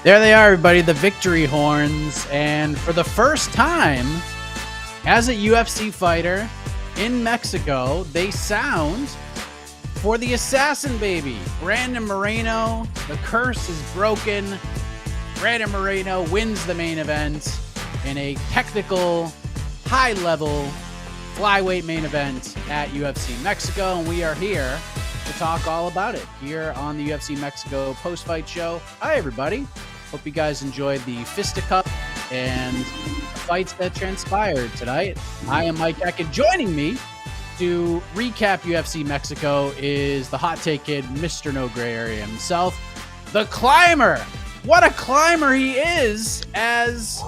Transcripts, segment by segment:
There they are, everybody, the victory horns. And for the first time, as a UFC fighter in Mexico, they sound for the assassin baby, Brandon Moreno. The curse is broken. Brandon Moreno wins the main event in a technical, high-level flyweight main event at UFC Mexico. And we are here to talk all about it here on the UFC Mexico post-fight show. Hi, everybody. Hope you guys enjoyed the fisticuff and the fights that transpired tonight. I am Mike Eck, and joining me to recap UFC Mexico is the hot take kid, Mr. No Gray Area himself, the climber. What a climber he is, as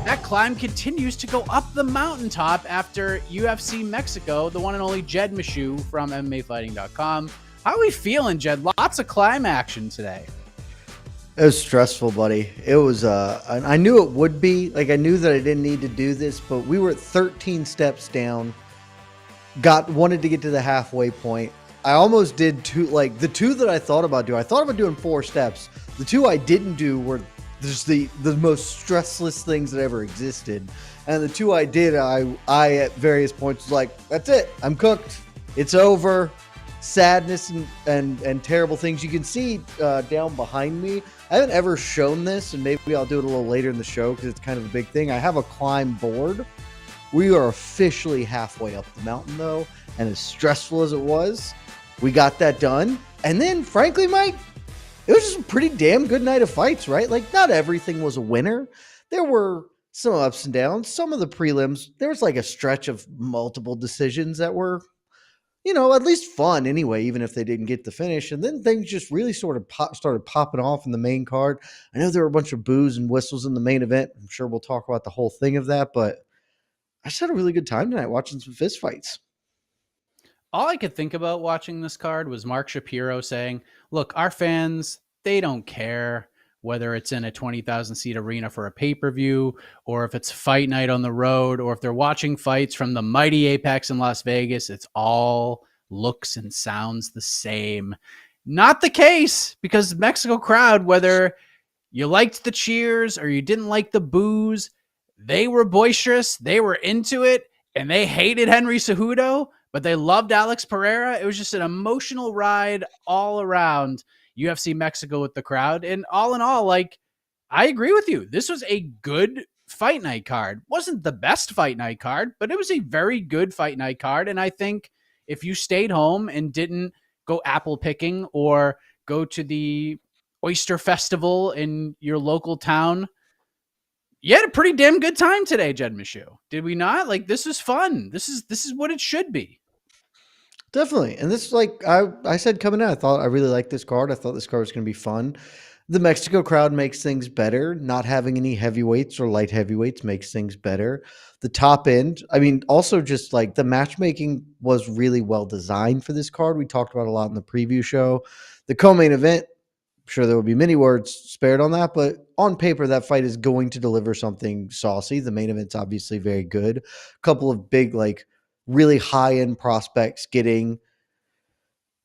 that climb continues to go up the mountaintop after UFC Mexico, the one and only Jed Meshew from MMAfighting.com. How are we feeling, Jed? Lots of climb action today. It was stressful, buddy. It was, I knew it would be. Like, I knew that I didn't need to do this, but we were at 13 steps down. Wanted to get to the halfway point. I almost did two, like, the two that I thought about doing. I thought about doing 4 steps. The two I didn't do were just the most stressless things that ever existed. And the two I did, I at various points was like, that's it. I'm cooked. It's over. Sadness and terrible things. You can see down behind me. I haven't ever shown this, and maybe I'll do it a little later in the show because it's kind of a big thing. I have a climb board. We are officially halfway up the mountain, though, and as stressful as it was, we got that done. And then, frankly, Mike, it was just a pretty damn good night of fights, right? Like, not everything was a winner. There were some ups and downs. Some of the prelims, there was like a stretch of multiple decisions that were, at least fun anyway, even if they didn't get the finish. And then things just really sort of started popping off in the main card. I know there were a bunch of boos and whistles in the main event. I'm sure we'll talk about the whole thing of that, but I just had a really good time tonight watching some fist fights. All I could think about watching this card was Mark Shapiro saying, look, our fans, they don't care whether it's in a 20,000 seat arena for a pay-per-view, or if it's fight night on the road, or if they're watching fights from the mighty Apex in Las Vegas, it's all looks and sounds the same. Not the case, because Mexico crowd, whether you liked the cheers or you didn't like the boos, they were boisterous, they were into it, and they hated Henry Cejudo, but they loved Alex Pereira. It was just an emotional ride all around UFC Mexico with the crowd. And all in all, like, I agree with you. This was a good fight night card. Wasn't the best fight night card, but it was a very good fight night card. And I think if you stayed home and didn't go apple picking or go to the Oyster Festival in your local town, you had a pretty damn good time today, Jed Meshew. Did we not? Like, this is fun. This is what it should be. Definitely. And this, like I said coming out, I really liked this card. I thought this card was going to be fun. The Mexico crowd makes things better. Not having any heavyweights or light heavyweights makes things better. The top end, I mean, also just like the matchmaking was really well designed for this card. We talked about a lot in the preview show. The co-main event, I'm sure there will be many words spared on that, but on paper, that fight is going to deliver something saucy. The main event's obviously very good. A couple of big, like, really high-end prospects getting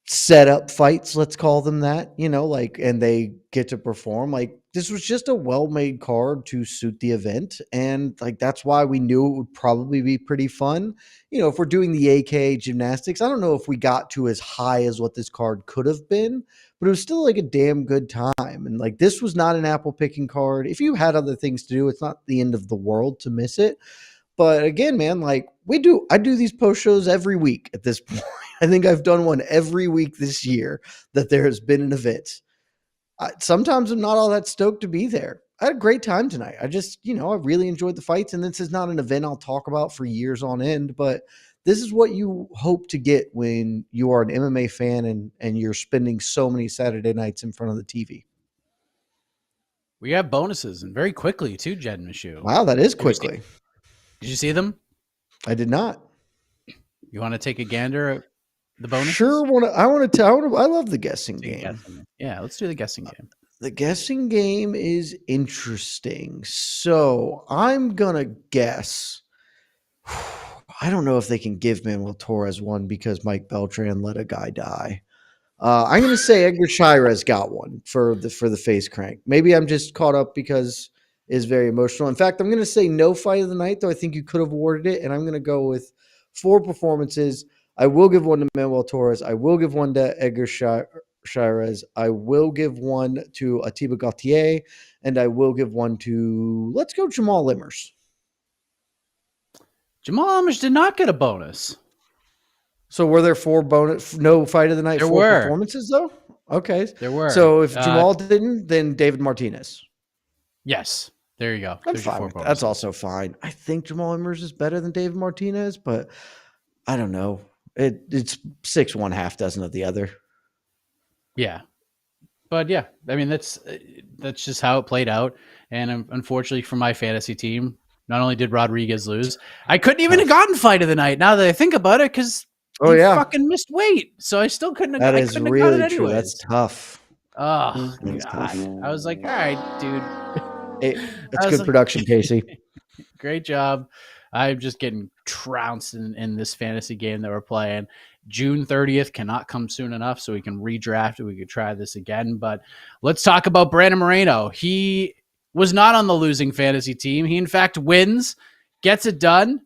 set up fights, let's call them that, and they get to perform. Like, this was just a well-made card to suit the event, and like that's why we knew it would probably be pretty fun. If we're doing the AK gymnastics, I don't know if we got to as high as what this card could have been, but it was still like a damn good time. And like, this was not an apple-picking card. If you had other things to do, it's not the end of the world to miss it. But again, man, like I do these post shows every week at this point. I think I've done one every week this year that there has been an event. Sometimes I'm not all that stoked to be there. I had a great time tonight. I just, I really enjoyed the fights. And this is not an event I'll talk about for years on end, but this is what you hope to get when you are an MMA fan and you're spending so many Saturday nights in front of the TV. We have bonuses, and very quickly too, Jed Meshew. Wow, that is quickly. Did you see them? I did not. You want to take a gander at the bonus? Sure. I love the guessing game. Yeah, let's do the guessing game. The guessing game is interesting. So I'm going to guess. I don't know if they can give Manuel Torres one because Mike Beltran let a guy die. I'm going to say Edgar Chairez got one for the face crank. Maybe I'm just caught up because it's very emotional. In fact, I'm going to say no fight of the night, though I think you could have awarded it, and I'm going to go with 4 performances. I will give one to Manuel Torres. I will give one to Edgar Chairez. I will give one to Atiba Gautier, and I will give one to, let's go, Jamal Limmers. Jamal Amish did not get a bonus. So were there 4 bonus, no fight of the night, There 4 were. performances though? Okay. There were. So if Jamal didn't, then David Martinez. Yes. There you go. I'm There's your fine 4 with that. bonuses. That's also fine. I think Jamal Emmers is better than David Martinez, but I don't know. It's 6 one, half dozen of the other. Yeah. But yeah, I mean that's just how it played out. And unfortunately for my fantasy team, not only did Rodriguez lose, I couldn't even have gotten fight of the night. Now that I think about it, because he fucking missed weight, so I still couldn't. That I is couldn't really have got it true. anyways. That's tough. Oh That's God! tough. I was like, all right, dude. That's good production, Casey. Great job. I'm just getting trounced in this fantasy game that we're playing. June 30th cannot come soon enough, so we can redraft it. We could try this again. But let's talk about Brandon Moreno. He was not on the losing fantasy team. He, in fact, wins, gets it done.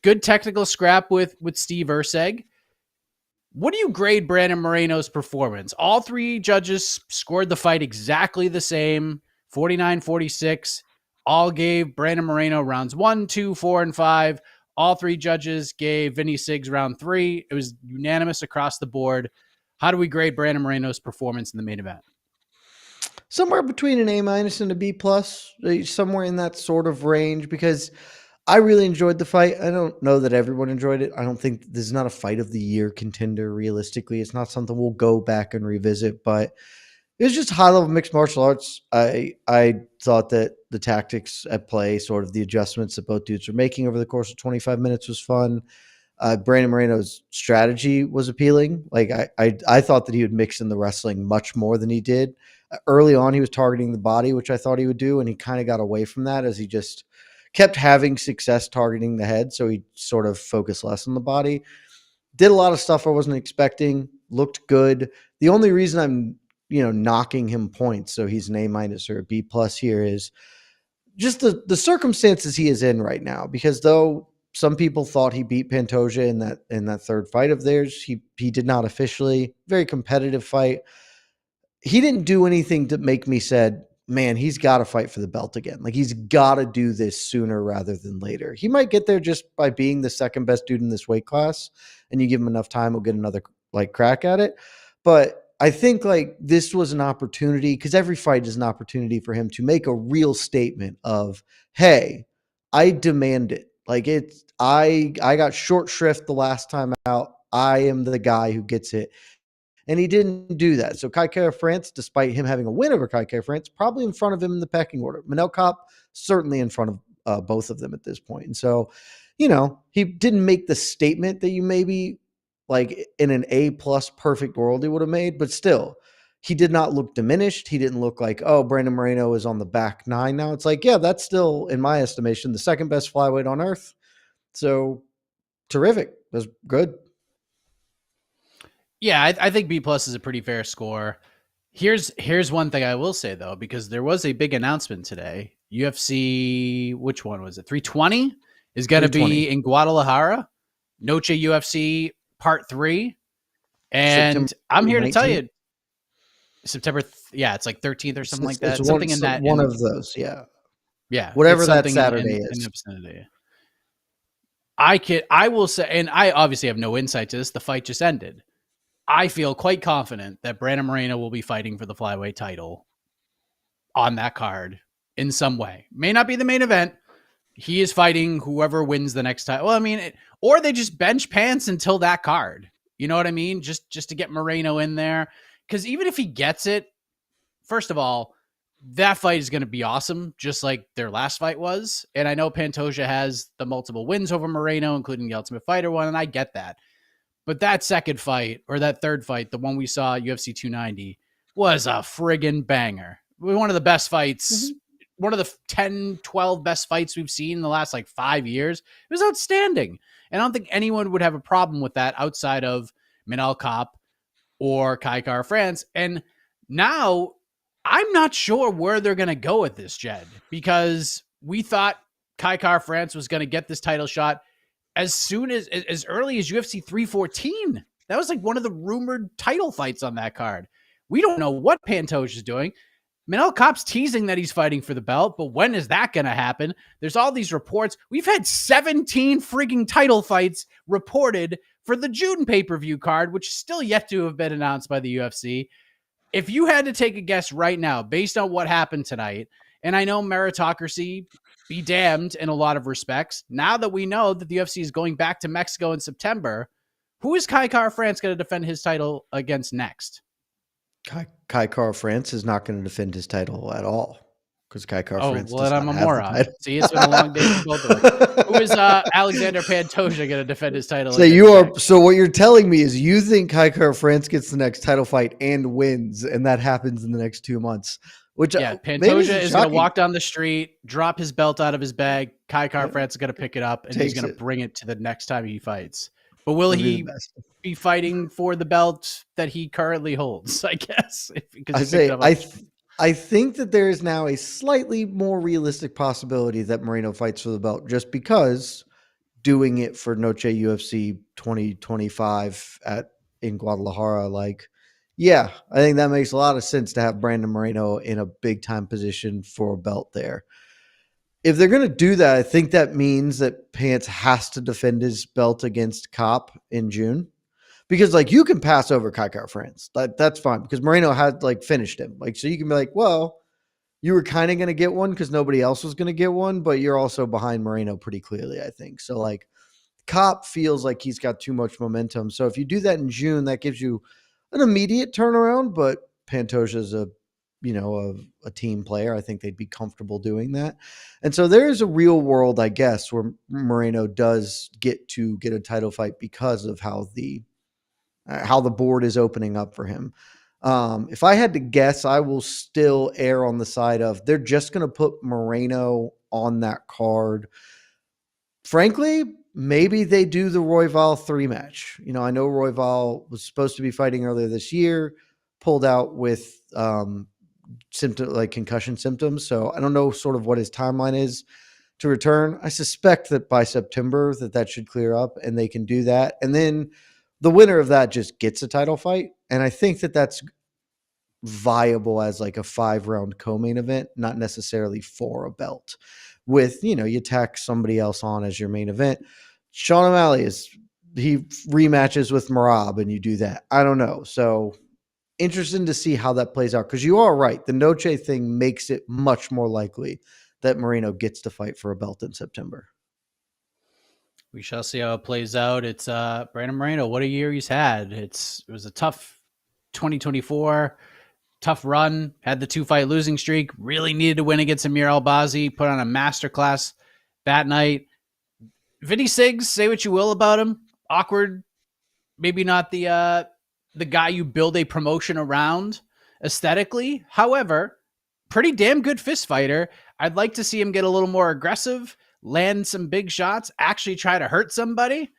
Good technical scrap with Steve Erceg. What do you grade Brandon Moreno's performance? All 3 judges scored the fight exactly the same, 49-46. All gave Brandon Moreno rounds 1, 2, 4, and 5. All 3 judges gave Vinny Siggs round 3. It was unanimous across the board. How do we grade Brandon Moreno's performance in the main event? Somewhere between an A- and a B+, somewhere in that sort of range, because I really enjoyed the fight. I don't know that everyone enjoyed it. I don't think this is not a fight of the year contender. Realistically, it's not something we'll go back and revisit, but it was just high level mixed martial arts. I thought that the tactics at play, sort of the adjustments that both dudes were making over the course of 25 minutes was fun. Brandon Moreno's strategy was appealing. Like I thought that he would mix in the wrestling much more than he did. Early on, he was targeting the body, which I thought he would do, and he kind of got away from that as he just kept having success targeting the head. So he sort of focused less on the body. Did a lot of stuff I wasn't expecting. Looked good. The only reason I'm knocking him points, so he's an A- or a B+ here, is just the circumstances he is in right now. Because though some people thought he beat Pantoja in that third fight of theirs, he did not officially. Very competitive fight. He didn't do anything to make me said, man, he's got to fight for the belt again. Like, he's got to do this sooner rather than later. He might get there just by being the second best dude in this weight class, and you give him enough time, he'll get another crack at it. But I think this was an opportunity, because every fight is an opportunity for him to make a real statement of, hey, I demand it. I got short shrift the last time out. I am the guy who gets it. And he didn't do that. So Kai Kara-France, despite him having a win over Kai Kara-France, probably in front of him in the pecking order. Manel Kape, certainly in front of both of them at this point. And so, he didn't make the statement that you maybe in an A+ perfect world he would have made, but still, he did not look diminished. He didn't look like, oh, Brandon Moreno is on the back 9 now. It's like, yeah, that's still, in my estimation, the second best flyweight on earth. So terrific. That's good. Yeah, I think B+ is a pretty fair score. Here's one thing I will say, though, because there was a big announcement today. UFC, which one was it? 320 is going to be in Guadalajara. Noche UFC Part 3. And September I'm here to 19th. tell you, September, it's like 13th or something like that. It's something in that. One of those, yeah. Yeah. Whatever that Saturday is. In the vicinity. I will say, and I obviously have no insight to this. The fight just ended. I feel quite confident that Brandon Moreno will be fighting for the flyweight title on that card in some way. May not be the main event. He is fighting whoever wins the next time. Well, I mean, or they just bench pants until that card. You know what I mean? Just to get Moreno in there. Because even if he gets it, first of all, that fight is going to be awesome, just like their last fight was. And I know Pantoja has the multiple wins over Moreno, including the Ultimate Fighter one, and I get that. But that second fight, or that third fight, the one we saw at UFC 290, was a friggin' banger. One of the best fights, one of the 10, 12 best fights we've seen in the last 5 years. It was outstanding. And I don't think anyone would have a problem with that outside of Manel Kape or Kai Kara France. And now I'm not sure where they're going to go with this, Jed, because we thought Kai Kara France was going to get this title shot as early as UFC 314. That was like one of the rumored title fights on that card. We don't know what Pantoja is doing. Manel Kape's teasing that he's fighting for the belt, but when is that going to happen? There's all these reports. We've had 17 freaking title fights reported for the June pay-per-view card, which is still yet to have been announced by the UFC. If you had to take a guess right now, based on what happened tonight, and I know meritocracy be damned in a lot of respects, now that we know that the UFC is going back to Mexico in September, who is Kai Kara France going to defend his title against next? Kai Kara France is not going to defend his title at all because Kai Kara Oh, France well, does then I'm not a have the moron. title. See, it's been a long day for both of us. Who is Alexander Pantoja going to defend his title So against next? so what you're telling me is you think Kai Kara France gets the next title fight and wins, and that happens in the next 2 months. Which Yeah, maybe Pantoja is going to walk down the street, drop his belt out of his bag. Kai Kara France is going to pick it up, and he's going to bring it to the next time he fights. But will he be fighting for the belt that he currently holds, I guess? I think that there is now a slightly more realistic possibility that Moreno fights for the belt just because doing it for Noche UFC 2025 in Guadalajara, yeah, I think that makes a lot of sense to have Brandon Moreno in a big time position for a belt there. If they're going to do that, I think that means that Pants has to defend his belt against Kape in June. Because you can pass over Kai Kara France. That's fine because Moreno had finished him. So you can be like, well, you were kind of going to get one because nobody else was going to get one, but you're also behind Moreno pretty clearly, I think. So Kape feels like he's got too much momentum. So if you do that in June, that gives you an immediate turnaround, but Pantoja's a team player. I think they'd be comfortable doing that. And so there is a real world, I guess, where Moreno does get a title fight because of how the board is opening up for him. If I had to guess, I will still err on the side of they're just going to put Moreno on that card. Frankly, maybe they do the Royval 3 match. I know Royval was supposed to be fighting earlier this year, pulled out with concussion symptoms. So I don't know sort of what his timeline is to return. I suspect that by September that should clear up and they can do that. And then the winner of that just gets a title fight. And I think that that's viable as a 5-round co-main event, not necessarily for a belt with, you tack somebody else on as your main event. Sean O'Malley he rematches with Merab and you do that. I don't know. So interesting to see how that plays out. Cause you are right. The Noche thing makes it much more likely that Moreno gets to fight for a belt in September. We shall see how it plays out. It's Brandon Moreno. What a year he's had. It was a tough 2024, tough run. Had the 2-fight losing streak. Really needed to win against Amir Albazi. Put on a masterclass that night. Vinny Siggs, say what you will about him. Awkward. Maybe not the guy you build a promotion around aesthetically. However, pretty damn good fist fighter. I'd like to see him get a little more aggressive, land some big shots, actually try to hurt somebody.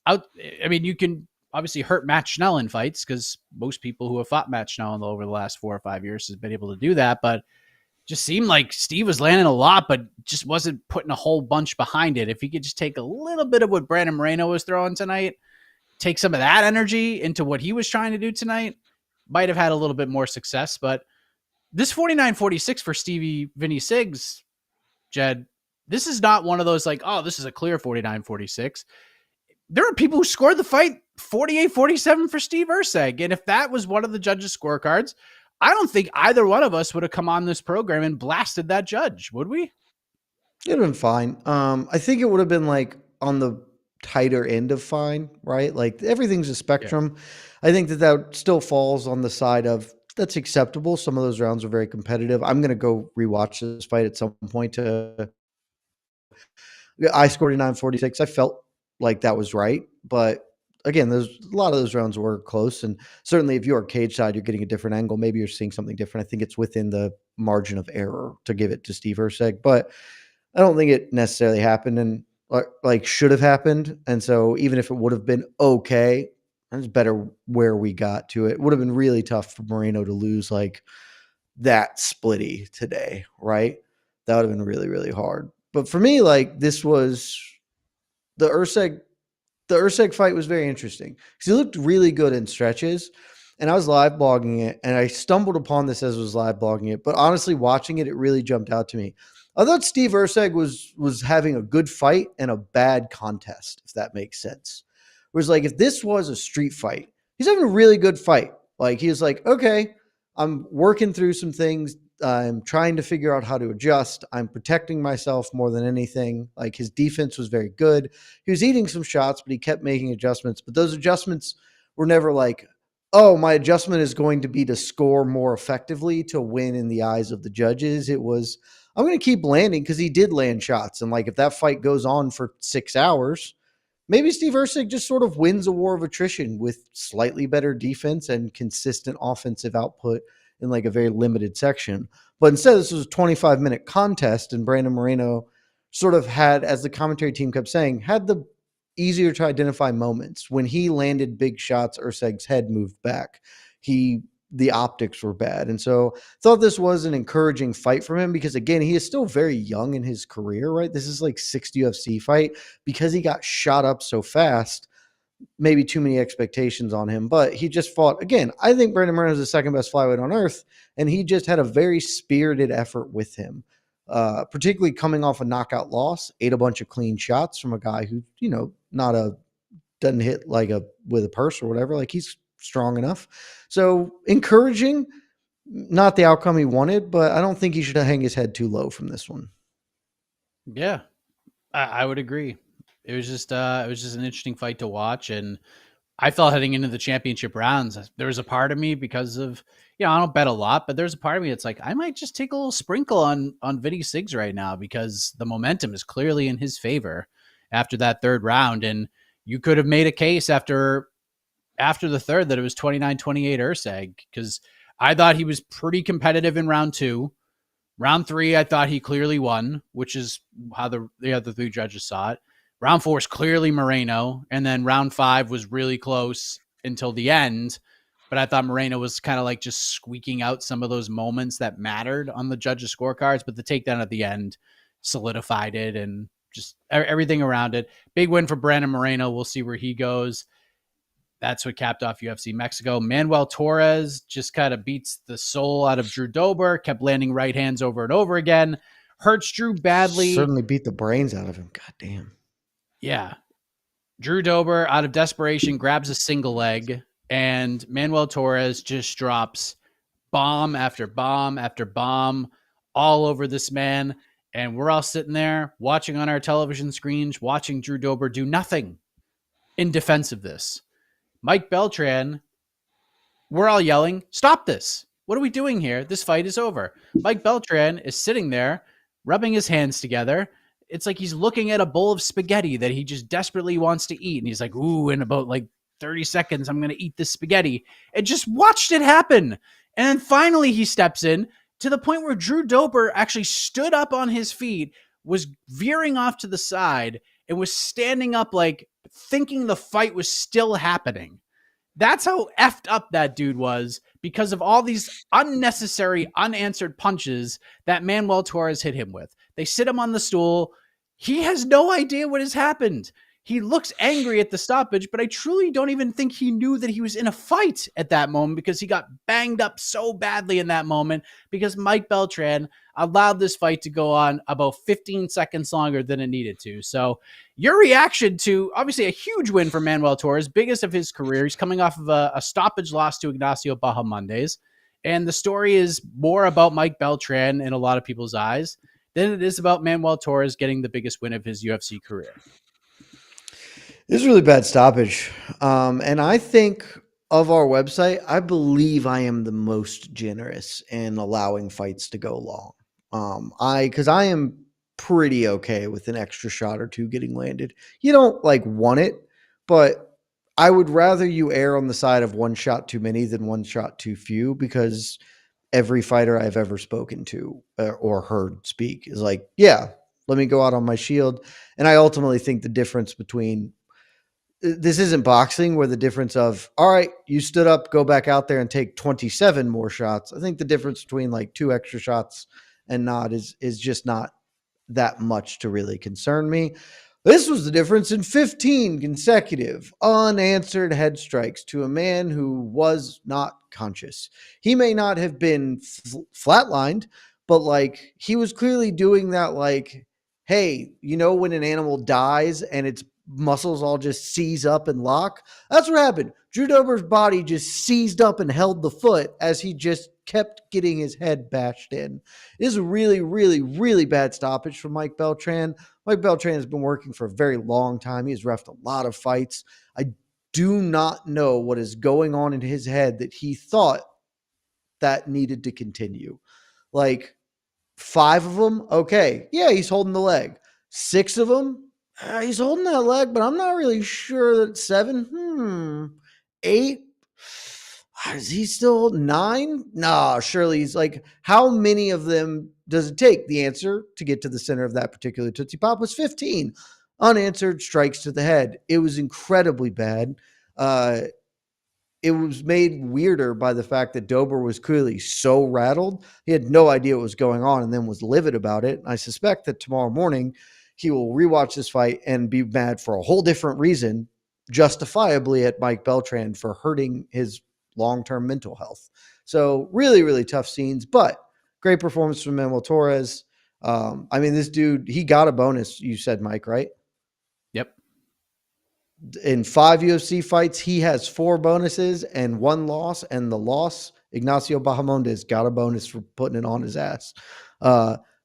I mean, you can obviously hurt Matt Schnell in fights because most people who have fought Matt Schnell over the last 4 or 5 years has been able to do that. But just seemed like Steve was landing a lot, but just wasn't putting a whole bunch behind it. If he could just take a little bit of what Brandon Moreno was throwing tonight, take some of that energy into what he was trying to do tonight, might have had a little bit more success. But this 49-46 for Stevie Vinny Siggs, Jed, this is not one of those this is a clear 49-46. There are people who scored the fight 48-47 for Steve Erceg. And if that was one of the judges' scorecards, I don't think either one of us would have come on this program and blasted that judge, would we? It would have been fine. I think it would have been on the tighter end of fine, right? Everything's a spectrum. Yeah. I think that still falls on the side of that's acceptable. Some of those rounds are very competitive. I'm going to go rewatch this fight at some point. I scored 49-46. I felt like that was right, but again, there's a lot of those rounds were close, and certainly if you are cage side, you're getting a different angle. Maybe you're seeing something different. I think it's within the margin of error to give it to Steve Erceg, but I don't think it necessarily happened and should have happened. And so even if it would have been okay, That's better where we got to. It would have been really tough for Moreno to lose like that splitty today, right? That would have been really, really hard. But for me, like this was the Erceg the Erceg fight was very interesting because he looked really good in stretches. And I was live blogging it, and I stumbled upon this as I was live blogging it. But honestly, watching it, it really jumped out to me. I thought Steve Erceg was having a good fight and a bad contest, if that makes sense. Whereas, like, if this was a street fight, he's having a really good fight. Like, he was like, okay, I'm working through some things. I'm trying to figure out how to adjust. I'm protecting myself more than anything. Like, his defense was very good. He was eating some shots, but he kept making adjustments. But those adjustments were never like, oh, my adjustment is going to be to score more effectively to win in the eyes of the judges. It was, I'm going to keep landing because he did land shots. And like, if that fight goes on for 6 hours, maybe Steve Erceg just sort of wins a war of attrition with slightly better defense and consistent offensive output in like a very limited section. But instead, this was a 25-minute contest, and Brandon Moreno sort of had, as the commentary team kept saying, had the easier to identify moments. When he landed big shots, Erceg's head moved back. The optics were bad. And so I thought this was an encouraging fight for him because, again, he is still very young in his career, right? This is like sixth UFC fight. Because he got shot up so fast, maybe too many expectations on him, but he just fought. Again, I think Brandon Moreno is the second best flyweight on earth, and he just had a very spirited effort with him, particularly coming off a knockout loss, ate a bunch of clean shots from a guy who, doesn't hit like with a purse or whatever. Like, he's strong enough. So encouraging, not the outcome he wanted, but I don't think he should hang his head too low from this one. Yeah, I would agree. It was just an interesting fight to watch, and I felt heading into the championship rounds, there was a part of me because of, I don't bet a lot, but there's a part of me that's like, I might just take a little sprinkle on Vinny Siggs right now because the momentum is clearly in his favor after that third round. And you could have made a case after the third that it was 29-28 Erceg, because I thought he was pretty competitive in round two. Round three, I thought he clearly won, which is how the other three judges saw it. Round four is clearly Moreno, and then round five was really close until the end. But I thought Moreno was kind of like just squeaking out some of those moments that mattered on the judges' scorecards. But the takedown at the end solidified it, and just everything around it. Big win for Brandon Moreno. We'll see where he goes. That's what capped off UFC Mexico. Manuel Torres just kind of beats the soul out of Drew Dober, kept landing right hands over and over again. Hurts Drew badly. Certainly beat the brains out of him. God damn. Yeah. Drew Dober, out of desperation, grabs a single leg, and Manuel Torres just drops bomb after bomb after bomb all over this man. And we're all sitting there watching on our television screens, watching Drew Dober do nothing in defense of this. Mike Beltran, we're all yelling, stop this. What are we doing here? This fight is over. Mike Beltran is sitting there, rubbing his hands together. It's like he's looking at a bowl of spaghetti that he just desperately wants to eat. And he's like, ooh, in about like 30 seconds, I'm going to eat this spaghetti. And just watched it happen. And then finally he steps in to the point where Drew Dober actually stood up on his feet, was veering off to the side, and was standing up like thinking the fight was still happening. That's how effed up that dude was because of all these unnecessary, unanswered punches that Manuel Torres hit him with. They sit him on the stool. He has no idea what has happened. He looks angry at the stoppage, but I truly don't even think he knew that he was in a fight at that moment because he got banged up so badly in that moment because Mike Beltran allowed this fight to go on about 15 seconds longer than it needed to. So your reaction to obviously a huge win for Manuel Torres, biggest of his career. He's coming off of a stoppage loss to Ignacio Bahamondes. And the story is more about Mike Beltran in a lot of people's eyes than it is about Manuel Torres getting the biggest win of his UFC career. This is a really bad stoppage. And I think of our website, I believe I am the most generous in allowing fights to go long. Because I am pretty okay with an extra shot or two getting landed. You don't like want it, but I would rather you err on the side of one shot too many than one shot too few, because every fighter I've ever spoken to or heard speak is like, yeah, let me go out on my shield. And I ultimately think the difference between this isn't boxing where the difference of, all right, you stood up, go back out there and take 27 more shots. I think the difference between like 2 extra shots and not is just not that much to really concern me. This was the difference in 15 consecutive unanswered head strikes to a man who was not conscious. He may not have been flatlined, but like he was clearly doing that, like, hey, you know, when an animal dies and its muscles all just seize up and lock? That's what happened. Drew Dober's body just seized up and held the foot as he just kept getting his head bashed in. This is a really, really, really bad stoppage from Mike Beltran. Mike Beltran has been working for a very long time. He has reffed a lot of fights. I do not know what is going on in his head that he thought that needed to continue. Like 5 of them, okay, yeah, he's holding the leg. 6 of them, he's holding that leg, but I'm not really sure that 7, 8, is he still 9? No, surely he's like, how many of them does it take? The answer to get to the center of that particular Tootsie Pop was 15 unanswered strikes to the head. It was incredibly bad. It was made weirder by the fact that Dober was clearly so rattled. He had no idea what was going on and then was livid about it. I suspect that tomorrow morning he will rewatch this fight and be mad for a whole different reason, justifiably at Mike Beltran for hurting his long-term mental health. So really, really tough scenes, but great performance from Manuel Torres. I mean, this dude, he got a bonus, you said, Mike, right? Yep. In 5 UFC fights, he has 4 bonuses and 1 loss. And the loss, Ignacio Bahamondes got a bonus for putting it on his ass.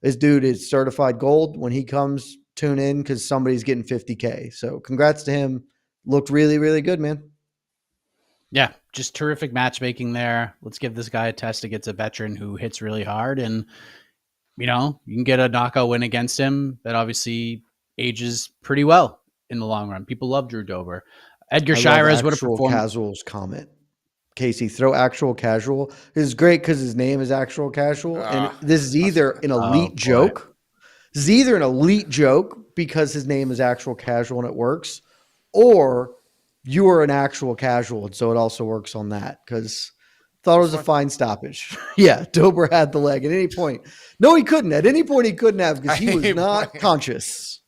This dude is certified gold. When he comes, tune in because somebody's getting 50K. So congrats to him. Looked really, really good, man. Yeah, just terrific matchmaking there. Let's give this guy a test against a veteran who hits really hard. And, you know, you can get a knockout win against him that obviously ages pretty well in the long run. People love Drew Dober. Edgar Chairez, what a performance. Casuals comment. Casey, throw actual casual. This is great because his name is actual casual. And this is either an elite joke. This is either an elite joke because his name is actual casual and it works, or you are an actual casual. And so it also works on that because thought it was a fine stoppage. Yeah, Dober had the leg at any point. No, he couldn't. At any point, he couldn't have because he was not conscious.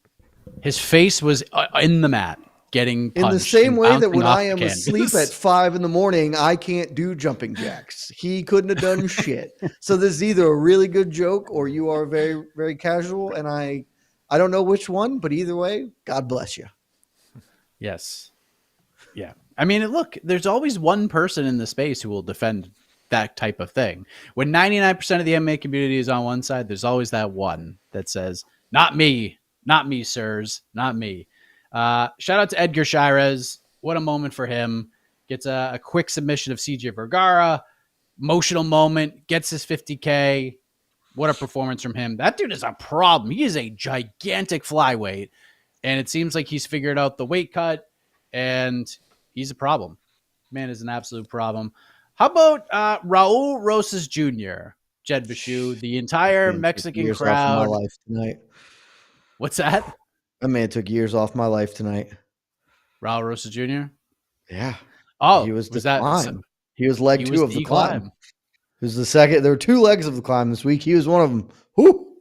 His face was in the mat, getting punched. In the same way that when I am asleep at 5 a.m, I can't do jumping jacks. He couldn't have done shit. So this is either a really good joke or you are very, very casual. And I don't know which one, but either way, God bless you. Yes. Yeah. I mean, look, there's always one person in the space who will defend that type of thing. When 99% of the MMA community is on one side, there's always that one that says, not me, sirs, not me. Shout out to Edgar Chairez. What a moment for him. Gets a quick submission of CJ Vergara. Emotional moment. Gets his 50K. What a performance from him. That dude is a problem. He is a gigantic flyweight. And it seems like he's figured out the weight cut. And he's a problem. Man is an absolute problem. How about Raul Rosas Jr., Jed Meshew, the entire Mexican crowd? Off my life tonight. What's that? That man took years off my life tonight. Raul Rosas Jr.? Yeah. Oh, he was the climb. He was leg 2 of the climb. It was the second. There were 2 legs of the climb this week. He was one of them. Whoo!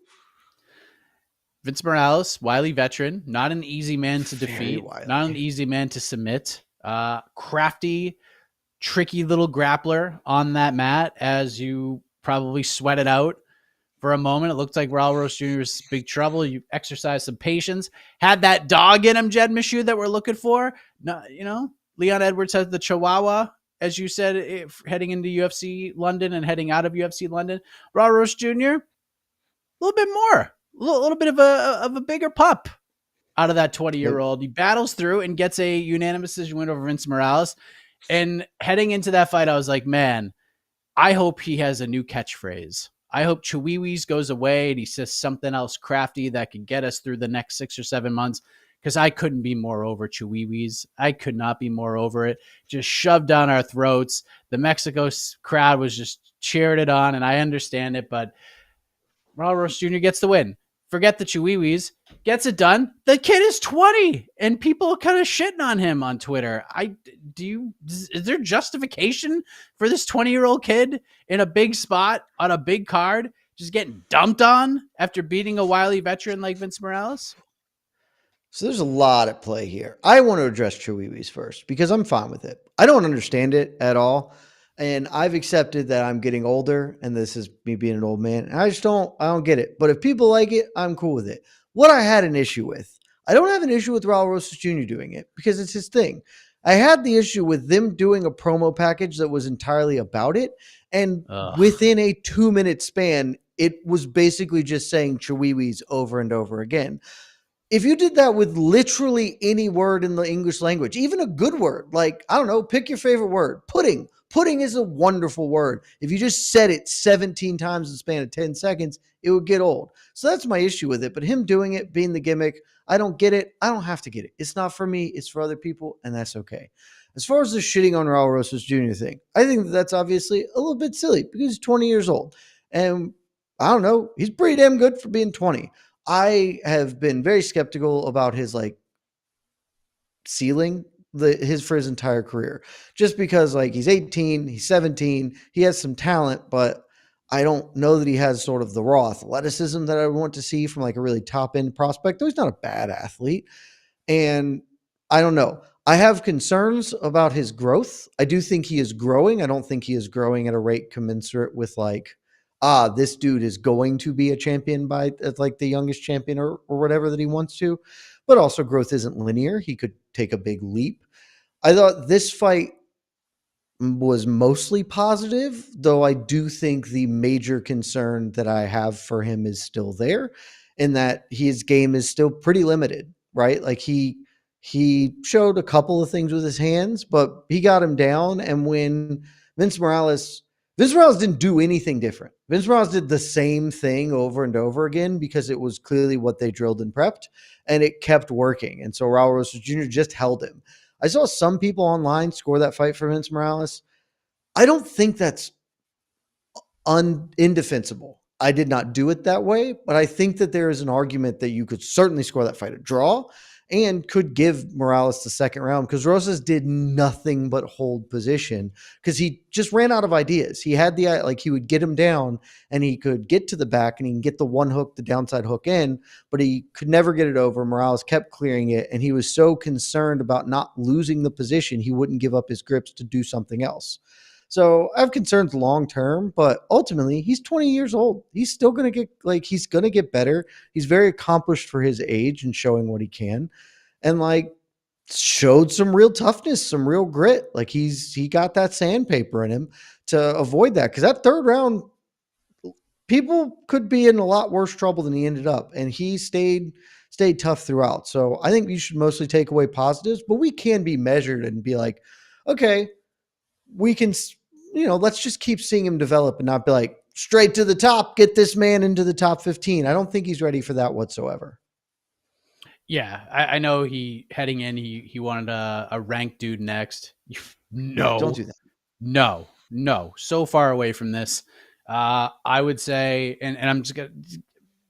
Vince Morales, wily veteran, not an easy man to defeat, not an easy man to submit. Crafty, tricky little grappler on that mat as you probably sweat it out for a moment. It looked like Raul Rosas Jr. was in big trouble. You exercised some patience, had that dog in him, Jed Meshew, that we're looking for. No, you know, Leon Edwards has the Chihuahua, as you said, heading into UFC London and heading out of UFC London. Raul Rosas Jr., a little bit more, a little bit of a bigger pup out of that 20-year-old. He battles through and gets a unanimous decision win over Vince Morales. And heading into that fight, I was like, man, I hope he has a new catchphrase. I hope Chihuihuis goes away and he says something else crafty that can get us through the next 6 or 7 months, because I couldn't be more over Chihuihuis. I could not be more over it. Just shoved down our throats. The Mexico crowd was just cheering it on, and I understand it, but Raul Rosas Jr. gets the win. Forget the Chihuihuis. Gets it done. The kid is 20 and people are kind of shitting on him on Twitter. Is there justification for this 20-year-old kid in a big spot on a big card just getting dumped on after beating a wily veteran like Vince Morales? So there's a lot at play here. I want to address Chihuahuas first because I'm fine with it. I don't understand it at all. And I've accepted that I'm getting older and this is me being an old man. And I don't get it. But if people like it, I'm cool with it. What I had an issue with, I don't have an issue with Raul Rosas Jr. doing it because it's his thing. I had the issue with them doing a promo package that was entirely about it. And within a 2-minute span, it was basically just saying Chihuahuas over and over again. If you did that with literally any word in the English language, even a good word, like, I don't know, pick your favorite word, pudding. Pudding is a wonderful word. If you just said it 17 times in the span of 10 seconds, it would get old. So that's my issue with it. But him doing it, being the gimmick, I don't get it. I don't have to get it. It's not for me. It's for other people, and that's okay. As far as the shitting on Raul Rosas Jr. thing, I think that's obviously a little bit silly because he's 20 years old. And I don't know, he's pretty damn good for being 20. I have been very skeptical about his ceiling for his entire career, just because he's 18, he's 17, he has some talent, but I don't know that he has sort of the raw athleticism that I would want to see from a really top end prospect. Though he's not a bad athlete, and I don't know. I have concerns about his growth. I do think he is growing. I don't think he is growing at a rate commensurate with this dude is going to be a champion by the youngest champion or whatever that he wants to. But also growth isn't linear. He could take a big leap. I thought this fight was mostly positive, though I do think the major concern that I have for him is still there, in that his game is still pretty limited, right? He showed a couple of things with his hands, but he got him down. And when Vince Morales didn't do anything different. Vince Morales did the same thing over and over again because it was clearly what they drilled and prepped, and it kept working. And so Raul Rosas Jr. just held him. I saw some people online score that fight for Vince Morales. I don't think that's indefensible. I did not do it that way, but I think that there is an argument that you could certainly score that fight a draw and could give Morales the second round because Rosas did nothing but hold position because he just ran out of ideas. He had he would get him down and he could get to the back and he can get the one hook, the downside hook in, but he could never get it over. Morales kept clearing it, and he was so concerned about not losing the position, he wouldn't give up his grips to do something else. So I have concerns long term, but ultimately he's 20 years old. He's still going to get he's going to get better. He's very accomplished for his age and showing what he can, and showed some real toughness, some real grit. He got that sandpaper in him to avoid that, because that third round, people could be in a lot worse trouble than he ended up, and he stayed tough throughout. So I think you should mostly take away positives, but we can be measured and be like, okay, we can, let's just keep seeing him develop and not be straight to the top, get this man into the top 15. I don't think he's ready for that whatsoever. Yeah, I know he wanted a ranked dude next. No, don't do that. No, so far away from this. I would say, and I'm just gonna,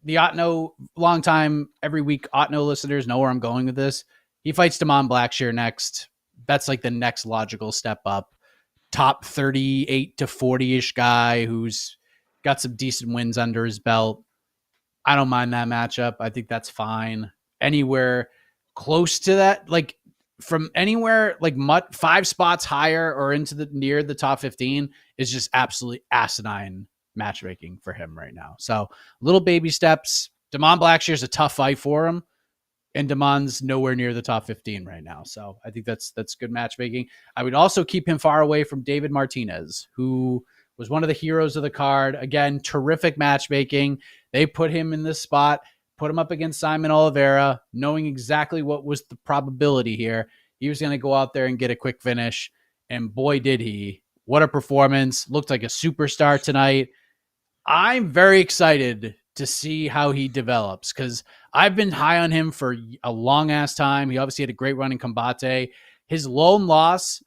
the Otno, long time, every week Otno listeners know where I'm going with this. He fights Damon Blackshear next. That's the next logical step up. Top 38 to 40-ish guy who's got some decent wins under his belt. I don't mind that matchup. I think that's fine. Anywhere close to that, from anywhere 5 spots higher or into near the top 15 is just absolutely asinine matchmaking for him right now. So little baby steps. Damon Blackshear is a tough fight for him, and Damon's nowhere near the top 15 right now. So I think that's good matchmaking. I would also keep him far away from David Martinez, who was one of the heroes of the card. Again, terrific matchmaking. They put him in this spot, put him up against Simon Oliveira, knowing exactly what was the probability here. He was going to go out there and get a quick finish, and boy, did he. What a performance. Looked like a superstar tonight. I'm very excited to see how he develops, because I've been high on him for a long-ass time. He obviously had a great run in Combate. His lone loss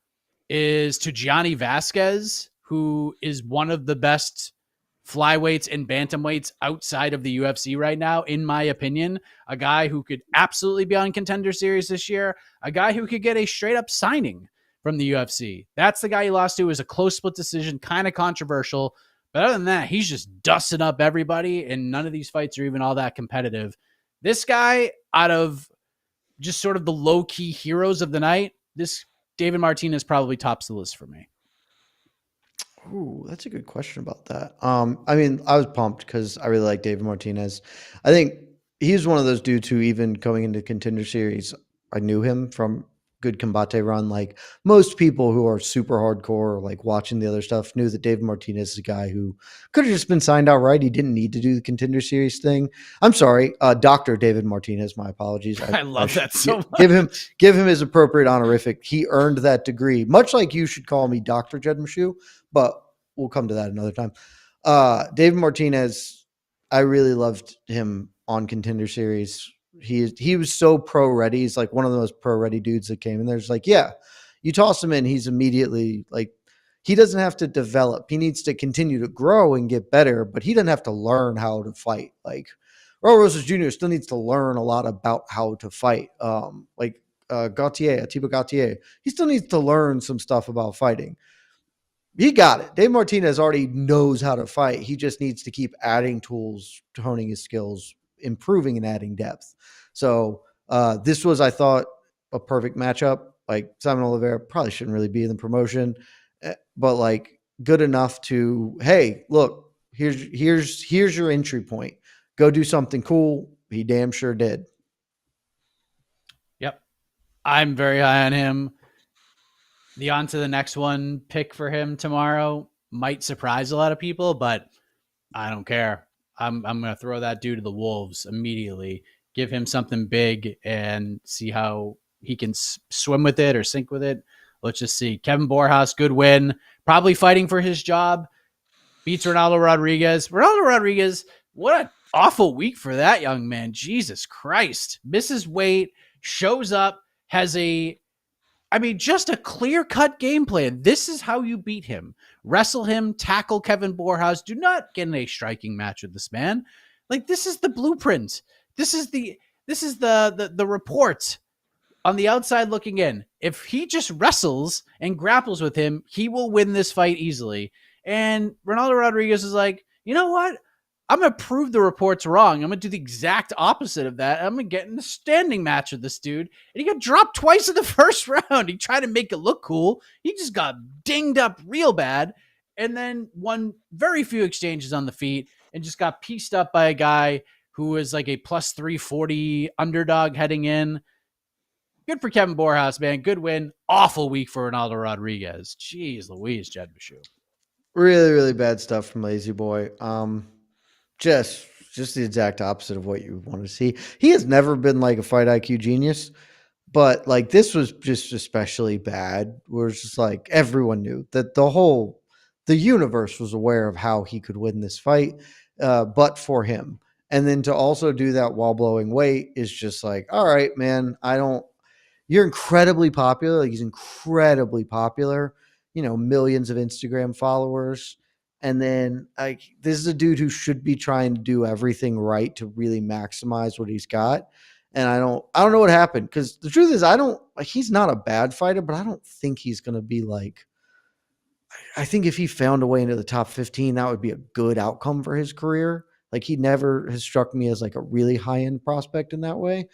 is to Gianni Vasquez, who is one of the best flyweights and bantamweights outside of the UFC right now, in my opinion. A guy who could absolutely be on Contender Series this year, a guy who could get a straight up signing from the UFC. That's the guy he lost to. It was a close split decision, kind of controversial. But other than that, he's just dusting up everybody, and none of these fights are even all that competitive. This guy, out of just sort of the low-key heroes of the night, this David Martinez probably tops the list for me. Ooh, that's a good question about that. I mean, I was pumped because I really like David Martinez. I think he's one of those dudes who, even going into Contender Series, I knew him from Good Combate run. Like most people who are super hardcore, like watching the other stuff, knew that David Martinez is a guy who could have just been signed outright. He didn't need to do the Contender Series thing. I'm sorry, Dr. David Martinez. My apologies. I love that so much. Give him his appropriate honorific. He earned that degree, much like you should call me Dr. Jed Meshew, but we'll come to that another time. David Martinez, I really loved him on Contender Series. He was so pro ready. He's like one of the most pro ready dudes that came in. There's like, yeah, you toss him in, he's immediately like, he doesn't have to develop. He needs to continue to grow and get better, but he doesn't have to learn how to fight. Like Raul Rosas Jr. still needs to learn a lot about how to fight. Gautier, Atiba Gautier, he still needs to learn some stuff about fighting. He got it. Dave Martinez already knows how to fight. He just needs to keep adding tools, honing his skills, improving and adding depth. So this was, I thought, a perfect matchup. Like Simon Oliveira probably shouldn't really be in the promotion, but like good enough to, hey, look, here's your entry point. Go do something cool. He damn sure did. Yep. I'm very high on him. The on to the next one pick for him tomorrow might surprise a lot of people, but I don't care. I'm going to throw that dude to the wolves immediately, give him something big and see how he can swim with it or sink with it. Let's just see. Kevin Borjas, good win. Probably fighting for his job. Beats Ronaldo Rodriguez. Ronaldo Rodriguez, what an awful week for that young man. Jesus Christ. Misses weight, shows up, has just a clear-cut game plan. This is how you beat him. Wrestle him, tackle Kevin Borjas. Do not get in a striking match with this man. Like, this is the blueprint. This is the report on the outside looking in. If he just wrestles and grapples with him, he will win this fight easily. And Ronaldo Rodriguez is like, you know what? I'm going to prove the reports wrong. I'm going to do the exact opposite of that. I'm going to get in a standing match with this dude. And he got dropped twice in the first round. He tried to make it look cool. He just got dinged up real bad. And then won very few exchanges on the feet and just got pieced up by a guy who was like a plus 340 underdog heading in. Good for Kevin Borjas, man. Good win. Awful week for Ronaldo Rodriguez. Jeez Louise, Jed Meshew. Really, really bad stuff from Lazy Boy. Just the exact opposite of what you want to see. He has never been like a fight IQ genius, but like this was just especially bad. Where it's just like everyone knew that the universe was aware of how he could win this fight, but for him. And then to also do that while blowing weight is just like, all right, man, you're incredibly popular. Like he's incredibly popular, millions of Instagram followers. And then this is a dude who should be trying to do everything right to really maximize what he's got. And I don't know what happened, because the truth is he's not a bad fighter, but I don't think he's going to be like, I think if he found a way into the top 15, that would be a good outcome for his career. Like he never has struck me as like a really high end prospect in that way.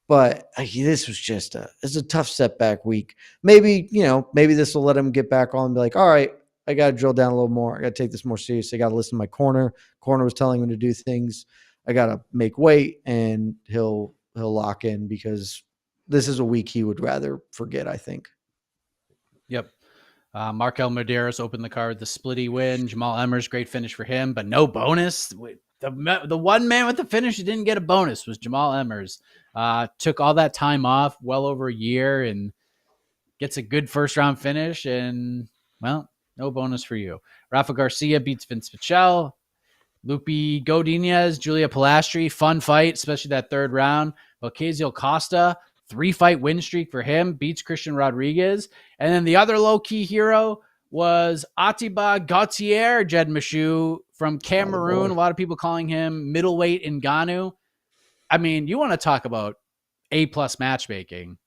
But this was just it's a tough setback week. Maybe this will let him get back on and be like, all right, I got to drill down a little more. I got to take this more seriously. I got to listen to my corner. Corner was telling him to do things. I got to make weight, and he'll lock in, because this is a week he would rather forget, I think. Yep. Markel Medeiros opened the card with the splitty win. Jamal Emmers, great finish for him, but no bonus. The one man with the finish who didn't get a bonus was Jamal Emmers. Took all that time off, well over a year, and gets a good first round finish, and well, no bonus for you. Rafa Garcia beats Vince Pichel. Loopy Godinez, Julia Pastri, fun fight, especially that third round. Ocasio Costa, 3-fight win streak for him, beats Christian Rodriguez. And then the other low-key hero was Atiba Gautier, Jed Meshew, from Cameroon. A lot of people calling him middleweight Ngannou. I mean, you want to talk about A-plus matchmaking.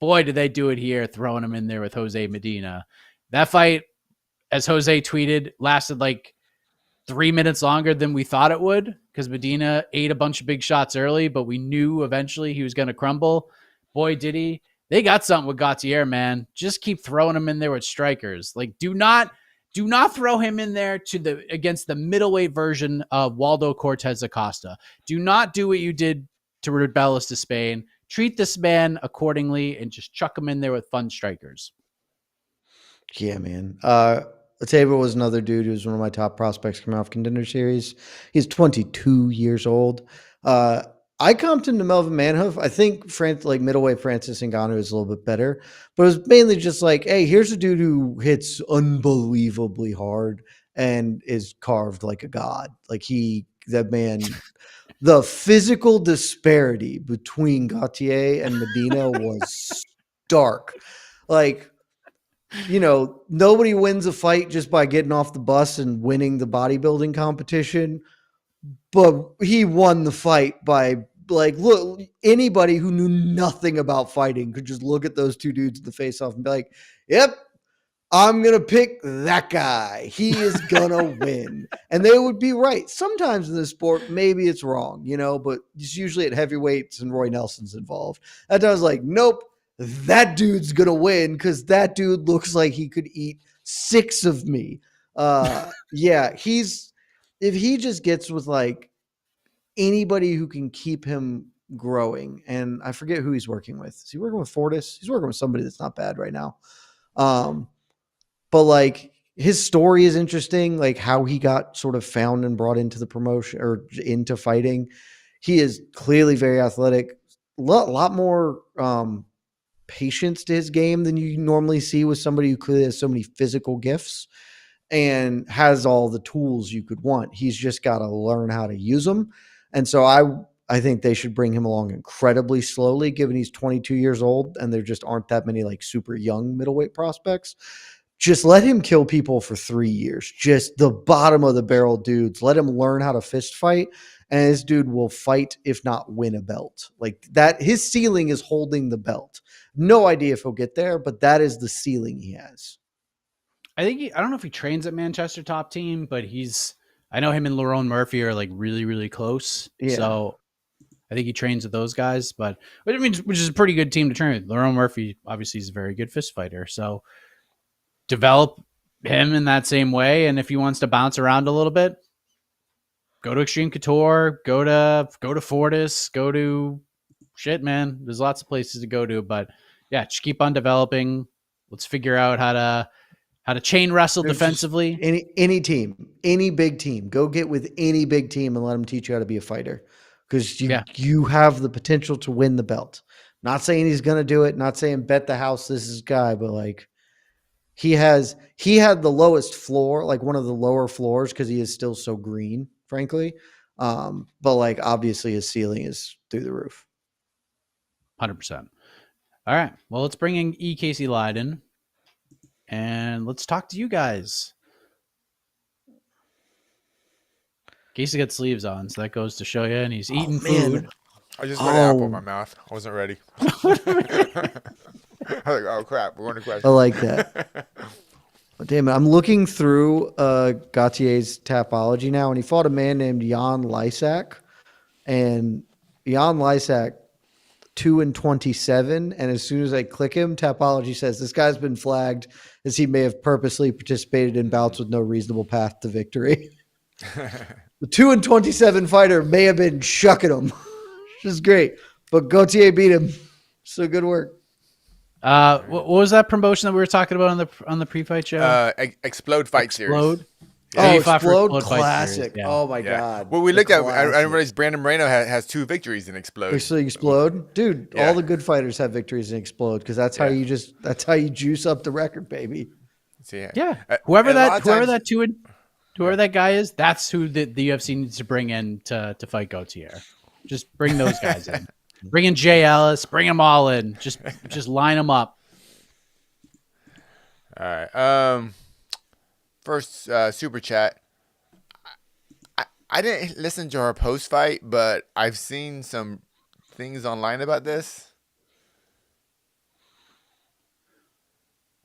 Boy, did they do it here, throwing him in there with Jose Medina. That fight, as Jose tweeted, lasted like 3 minutes longer than we thought it would because Medina ate a bunch of big shots early, but we knew eventually he was going to crumble. Boy, did he. They got something with Gautier, man. Just keep throwing him in there with strikers. Like, do not throw him in there against the middleweight version of Waldo Cortez Acosta. Do not do what you did to Rubelas to Spain. Treat this man accordingly and just chuck him in there with fun strikers. Yeah, man. Otavio was another dude who was one of my top prospects coming off Contender Series. He's 22 years old. I comped him to Melvin Manhoef. I think middleweight Francis Ngannou is a little bit better, but it was mainly just like, hey, here's a dude who hits unbelievably hard and is carved like a god. Like that man, the physical disparity between Gautier and Medina was stark. Like, nobody wins a fight just by getting off the bus and winning the bodybuilding competition. But he won the fight by, like, look, anybody who knew nothing about fighting could just look at those two dudes in the face off and be like, yep, I'm going to pick that guy. He is going to win. And they would be right. Sometimes in this sport, maybe it's wrong, but it's usually at heavyweights and Roy Nelson's involved. That I was like, nope, that dude's going to win because that dude looks like he could eat 6 of me. Yeah, if he just gets with like anybody who can keep him growing, and I forget who he's working with. Is he working with Fortis? He's working with somebody that's not bad right now. But like his story is interesting, like how he got sort of found and brought into the promotion or into fighting. He is clearly very athletic, a lot more patience to his game than you normally see with somebody who clearly has so many physical gifts and has all the tools you could want. He's just got to learn how to use them. And so I think they should bring him along incredibly slowly, given he's 22 years old and there just aren't that many like super young middleweight prospects. Just let him kill people for 3 years. Just the bottom of the barrel dudes. Let him learn how to fist fight. And this dude will fight, if not win a belt. Like that, his ceiling is holding the belt. No idea if he'll get there, but that is the ceiling he has. I don't know if he trains at Manchester Top Team, but I know him and Lerone Murphy are like really, really close. Yeah. So I think he trains with those guys, but I mean, which is a pretty good team to train with. Lerone Murphy obviously is a very good fist fighter. So develop him in that same way. And if he wants to bounce around a little bit, go to Extreme Couture, go to Fortis, go to shit, man. There's lots of places to go to, but yeah, just keep on developing. Let's figure out how to chain wrestle defensively. Any team, any big team, go get with any big team and let them teach you how to be a fighter because you have the potential to win the belt. Not saying he's going to do it. Not saying bet the house this is guy, but like he had the lowest floor, like one of the lower floors because he is still so green, frankly. But like obviously his ceiling is through the roof. 100%. All right. Well, let's bring in E. Casey Leiden. And let's talk to you guys. Casey got sleeves on, so that goes to show you. And he's eating food. I just put an apple in my mouth. I wasn't ready. I was like, oh, crap. We're going to question. I like that. Damn it. I'm looking through Gautier's Tapology now, and he fought a man named Jan Lysak. And Jan Lysak, 2-27, and as soon as I click him, Tapology says this guy's been flagged as he may have purposely participated in bouts with no reasonable path to victory. The 2-27 fighter may have been shucking him, which is great, but Gautier beat him. So good work. What was that promotion that we were talking about on the pre-fight show? Explode Fight Series. Explode Classic. Yeah. Oh, my God. Well, we looked at I realized Brandon Moreno has 2 victories in Explode. So Explode? Dude, all the good fighters have victories in Explode because that's how you juice up the record, baby. So, whoever that guy is, that's who the UFC needs to bring in to fight Gautier. Just bring those guys in. Bring in Jay Ellis. Bring them all in. Just line them up. All right. First super chat. I didn't listen to her post fight, but I've seen some things online about this.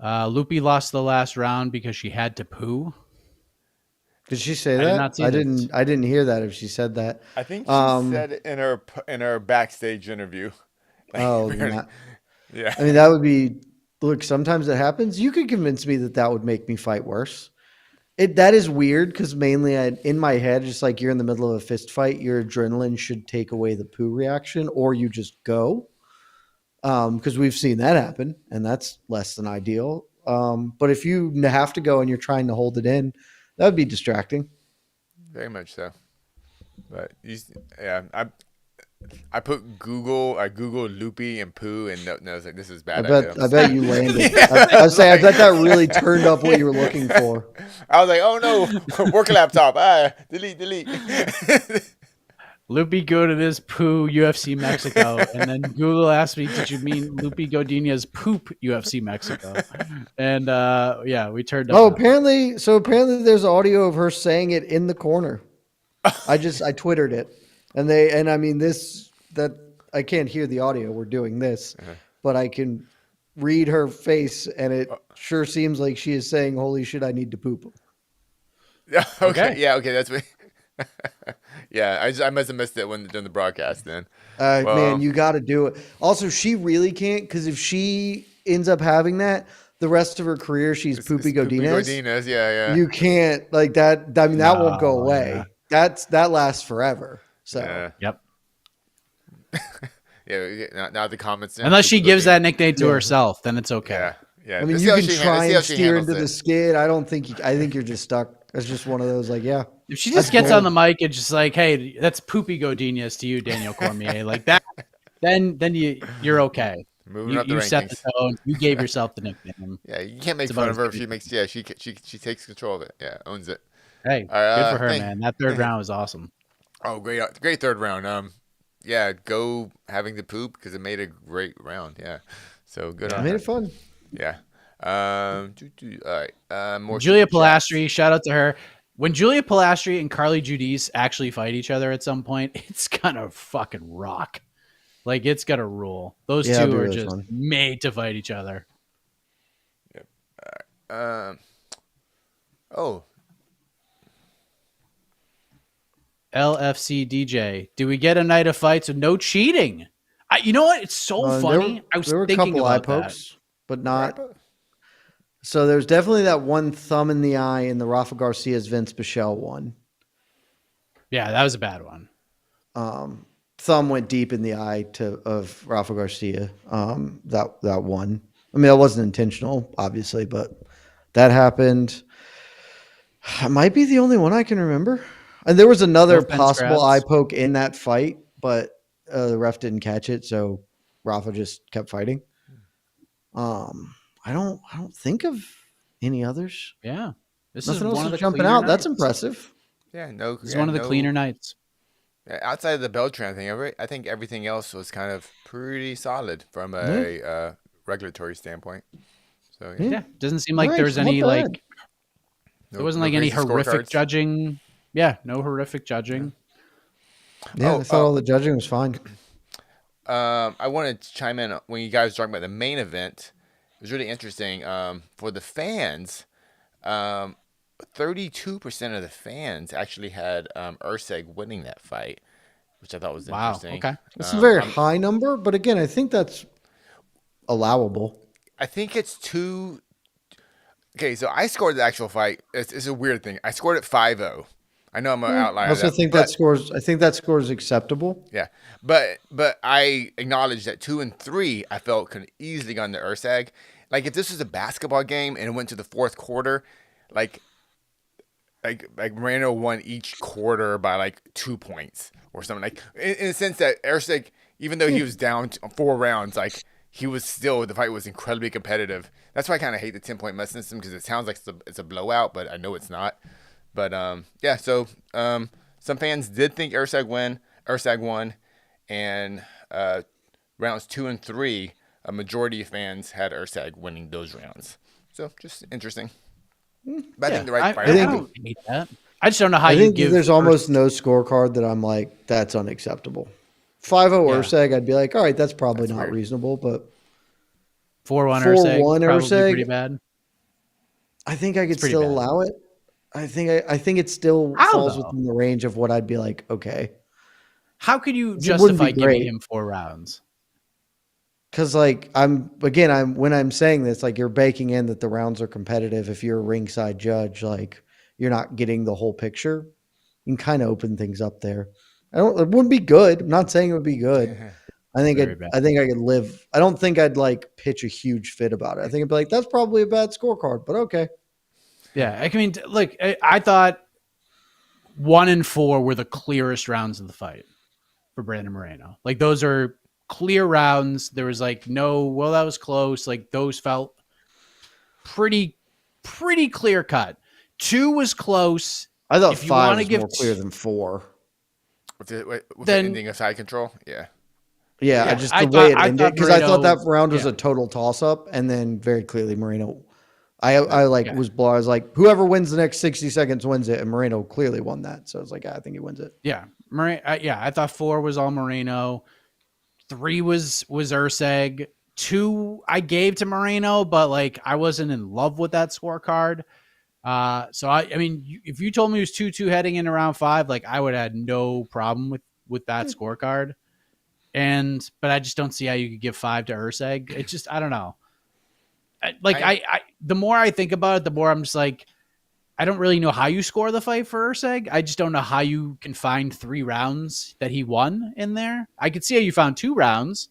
Loopy lost the last round because she had to poo. Did she say I did that? not see I this. didn't. I didn't hear that. If she said that, I think she said it in her backstage interview. oh, then that, Yeah. I mean, that would be. Look, sometimes it happens. You could convince me that that would make me fight worse. That is weird because mainly in my head, just like you're in the middle of a fist fight, your adrenaline should take away the poo reaction, or you just go. Because we've seen that happen, and that's less than ideal. But if you have to go and you're trying to hold it in, that would be distracting. Very much so. But yeah, I put Google. I Googled Loopy and poo, and no, I was like, this is bad. I bet you landed. I was saying, I bet that really turned up what you were looking for. I was like, oh no, work laptop. Delete. Loopy Godinez poo UFC Mexico, and then Google asked me, "Did you mean Loopy Godinez poop UFC Mexico?" And yeah, we turned. Oh, apparently there's audio of her saying it in the corner. I twittered it, and I mean that I can't hear the audio. We're doing this, but I can read her face, and it sure seems like she is saying, "Holy shit, I need to poop." Okay. Yeah. Okay. That's me. Yeah, I must have missed it during the broadcast. Then, man, you got to do it. Also, she really can't, because if she ends up having that, the rest of her career, she's Poopy Godinez. Godinez, yeah. You can't like that. I mean, that won't go away. Yeah. That lasts forever. So, yep. Yeah. Now the comments. Unless she gives that nickname to herself, then it's okay. Yeah. I mean, you can try and steer into the skid. I think you're just stuck. It's just one of those, like, yeah. If she just gets on the mic and just like, hey, that's Poopy Godinez to you, Daniel Cormier, like that, then you're okay. Moving up the you rankings. set the tone. You gave yourself the nickname. Yeah, you can't make fun of her if she makes. Yeah, she takes control of it. Yeah, owns it. Hey, good for her, man. That third round was awesome. Oh, great third round. Yeah, go having to poop because it made a great round. Yeah, so good. It made it fun. Yeah. All right. More Julia Pastri, shout out to her. When Julia Pastri and Carly Judice actually fight each other at some point, it's gonna fucking rock. Like, it's gonna rule. Those two are just made to fight each other. Yep. Oh. LFC DJ. Do we get a night of fights with no cheating? You know what? It's so funny. There were a couple eye pokes, but not. So there's definitely that one thumb in the eye in the Rafa Garcia's Vince Pichel one. Yeah, that was a bad one. Thumb went deep in the eye of Rafa Garcia. That one. I mean, that wasn't intentional, obviously, but that happened. It might be the only one I can remember. And there was another possible eye poke in that fight, but the ref didn't catch it, so Rafa just kept fighting. I don't think of any others. Yeah. Nothing else is jumping out. That's impressive. Yeah, It's one of the cleaner nights. Outside of the Beltran thing, I think everything else was kind of pretty solid from a regulatory standpoint. So yeah, doesn't seem like there was any like there wasn't like any horrific judging. Yeah, no horrific judging. Yeah, I thought all the judging was fine. I wanted to chime in when you guys were talking about the main event. It was really interesting. For the fans, 32% of the fans actually had Erceg winning that fight, which I thought was interesting. Okay. It's a very high number, but again, I think that's allowable. I think it's too... Okay, so I scored the actual fight. It's a weird thing. I scored it 5-0. I know I'm an outlier. I think that score is acceptable. Yeah, but I acknowledge that 2 and 3 I felt could easily gone to Erceg. Like if this was a basketball game and it went to the fourth quarter, like Moreno won each quarter by like 2 points or something. Like in the sense that Erceg, even though he was down 4 rounds, like he was still, the fight was incredibly competitive. That's why I kind of hate the 10-point mess system because it sounds like it's a blowout, but I know it's not. But yeah, so some fans did think Erceg won, and rounds 2 and 3, a majority of fans had Erceg winning those rounds. So just interesting. But I think the right fight. I don't hate that. I just don't know how I you think give. there's almost no scorecard that I'm like, that's unacceptable. 5-0 Yeah. Erceg, I'd be like, all right, that's probably That's not weird. reasonable, but 4-1 Erceg, 4-1 probably pretty Erceg, bad. I think I It's could pretty still bad. allow it. I think it still How falls though? within the range of what I'd be like, okay. How could you 'Cause it wouldn't be justify giving great. him 4 rounds? Because like I'm when I'm saying this, like you're baking in that the rounds are competitive. If you're a ringside judge, like you're not getting the whole picture. You can kind of open things up there. It wouldn't be good. I'm not saying it would be good. Very bad. I think I could live. I don't think I'd like pitch a huge fit about it. I think I'd be like, that's probably a bad scorecard, but okay. Yeah, I mean, look, I thought 1 and 4 were the clearest rounds of the fight for Brandon Moreno. Like those are clear rounds. There was like no, well, that was close. Like those felt pretty clear cut. 2 was close. I thought If you 5 want to was give more clear than 4. With the Then- ending of side control, yeah. Yeah, Yeah, just I the way thought- it I ended, thought because I thought that Moreno- round was yeah. a total toss up, and then very clearly Moreno. I like Yeah. was blown. I was like, whoever wins the next 60 seconds wins it, and Moreno clearly won that. So I was like, I think he wins it. Yeah, I thought 4 was all Moreno. 3 was Erceg. 2 I gave to Moreno, but like I wasn't in love with that scorecard. So I mean, if you told me it was 2-2 heading into round 5, like I would have had no problem with that scorecard. But I just don't see how you could give 5 to Erceg. It's just, I don't know. I the more I think about it, the more I'm just like, I don't really know how you score the fight for Erceg. I just don't know how you can find 3 rounds that he won in there. I could see how you found 2 rounds.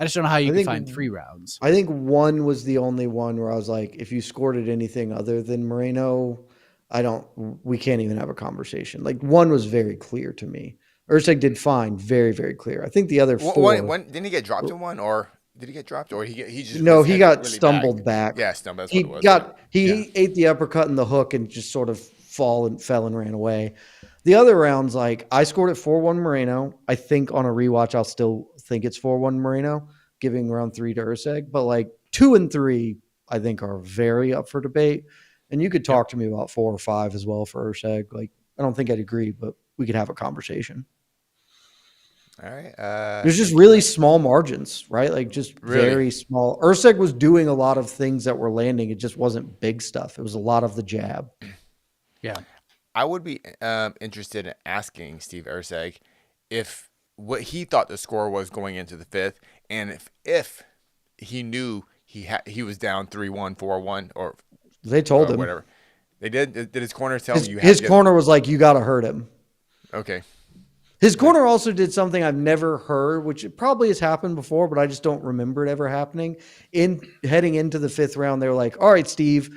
I just don't know how you can find 3 rounds. I think 1 was the only one where I was like, if you scored it anything other than Moreno, we can't even have a conversation. Like 1 was very clear to me. Erceg did fine, very, very clear. I think the other 4. Didn't he get dropped in one, or did he get dropped, or he just No, his he head got really stumbled back. Yeah, stumbled. That's He what it was. he ate the uppercut and the hook and just sort of fell and ran away. The other rounds, like I scored it 4-1 Moreno. I think on a rewatch, I'll still think it's 4-1 Moreno, giving round 3 to Erceg. But like 2 and 3, I think are very up for debate. And you could talk to me about 4 or 5 as well for Erceg. Like I don't think I'd agree, but we could have a conversation. All right. There's just really small margins, right? Like just Really? very small. Erceg was doing a lot of things that were landing. It just wasn't big stuff. It was a lot of the jab. Yeah. I would be interested in asking Steve Erceg if what he thought the score was going into the 5th, and if he knew he was down 3-1, 4-1, or They told him. whatever. They did. Did his corner tell him you? His corner was like, "You got to hurt him." Okay. His corner also did something I've never heard, which it probably has happened before, but I just don't remember it ever happening. In heading into the 5th round, they were like, "All right, Steve,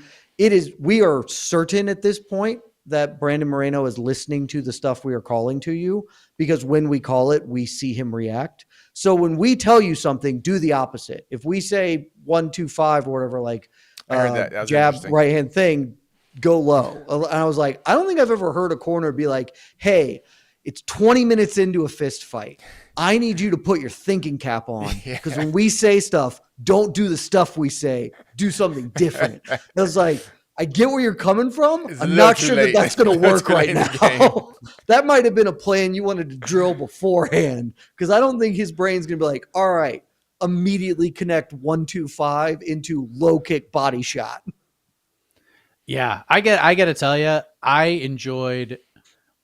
we are certain at this point that Brandon Moreno is listening to the stuff we are calling to you, because when we call it, we see him react. So when we tell you something, do the opposite. If we say 1, 2, 5 or whatever, like I heard that. That was jab, interesting. right hand thing, go low." And I was like, I don't think I've ever heard a corner be like, "Hey, it's 20 minutes into a fist fight. I need you to put your thinking cap on, because when we say stuff, don't do the stuff we say. Do something different." I was like, I get where you're coming from. It's a I'm little not too sure late. that that's going to It's work too right late in the game. now. That might have been a plan you wanted to drill beforehand, because I don't think his brain's going to be like, all right, immediately connect 1, 2, 5 into low kick body shot. Yeah, I got to tell you, I enjoyed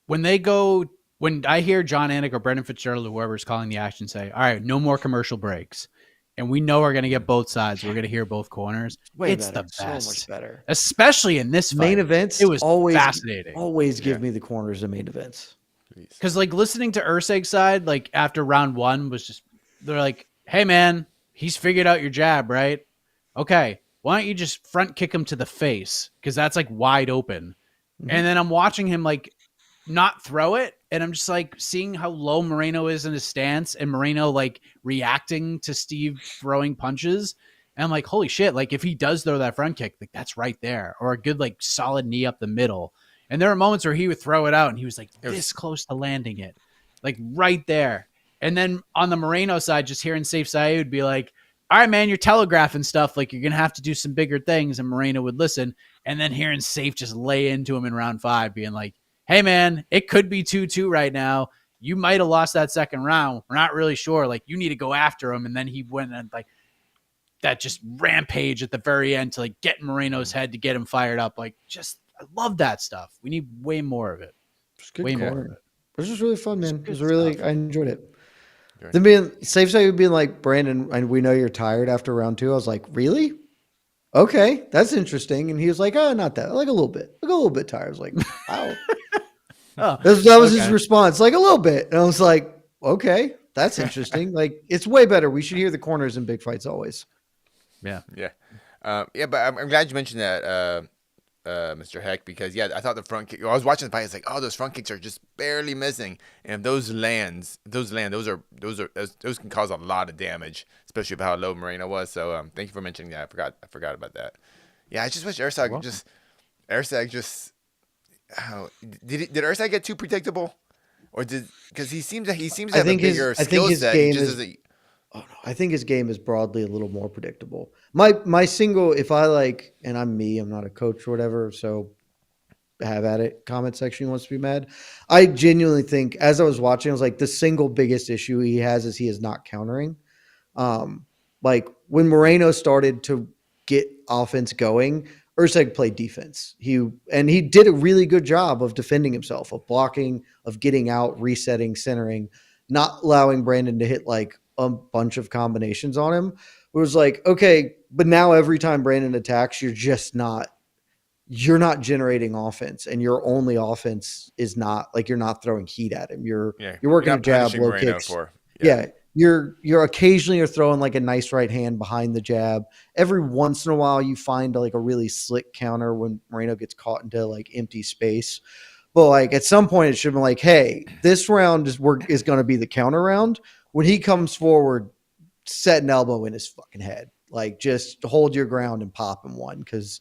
when I hear John Anik or Brendan Fitzgerald or whoever's calling the action say, all right, no more commercial breaks. And we know we're going to get both sides. We're going to hear both corners. It's the best. So much better. Especially in this fight. Main events, It was always fascinating. Always give me the corners of main events. Because like listening to Erceg's side, like after round 1 was just, they're like, hey man, he's figured out your jab, right? Okay, why don't you just front kick him to the face? Because that's like wide open. Mhm. And then I'm watching him like not throw it. And I'm just like seeing how low Moreno is in his stance, and Moreno like reacting to Steve throwing punches. And I'm like, holy shit. Like if he does throw that front kick, like that's right there, or a good, like solid knee up the middle. And there were moments where he would throw it out and he was like this close to landing it, like right there. And then on the Moreno side, just hearing Safe Saeed would be like, all right, man, you're telegraphing stuff. Like you're going to have to do some bigger things. And Moreno would listen. And then hearing Safe just lay into him in round 5 being like, hey man, it could be 2-2 right now. You might have lost that second round. We're not really sure. Like, you need to go after him. And then he went and like that just rampage at the very end to like get in Moreno's head to get him fired up. Like, just I love that stuff. We need way more of it. It's good Way corner. more of it. It was just really fun, man. It was good really, stuff. I enjoyed it. Good. Then being safe side being like, Brandon, and we know you're tired after round 2. I was like, really? Okay, that's interesting. And he was like, oh, not that, like a little bit, like a little bit tired. I was like, wow. Oh, That was his response, like a little bit. And I was like, okay, that's interesting. Like, it's way better. We should hear the corners in big fights always. yeah. But I'm glad you mentioned that, Mr. Heck, because I thought the front kick. I was watching the fight. It's like, oh, those front kicks are just barely missing, and if those can cause a lot of damage, especially with how low Moreno was. So, thank you for mentioning that. I forgot about that. Yeah, I just wish Erceg just. Oh, did Erceg get too predictable, or because he seems to have a bigger skill set. I think his game is broadly a little more predictable. My single, if I like, and I'm not a coach or whatever, so have at it. Comment section wants to be mad. I genuinely think, as I was watching, I was like, the single biggest issue he has is he is not countering. Like when Moreno started to get offense going, Erceg played defense. He did a really good job of defending himself, of blocking, of getting out, resetting, centering, not allowing Brandon to hit like a bunch of combinations on him. It was like, okay, but now every time Brandon attacks, you're not generating offense, and your only offense is not like you're not throwing heat at him. You're working a jab, low Moreno kicks. Yeah. You're occasionally throwing like a nice right hand behind the jab. Every once in a while, you find like a really slick counter when Moreno gets caught into like empty space. But like at some point, it should be like, hey, this round is going to be the counter round. When he comes forward, set an elbow in his fucking head. Like just hold your ground and pop him one, because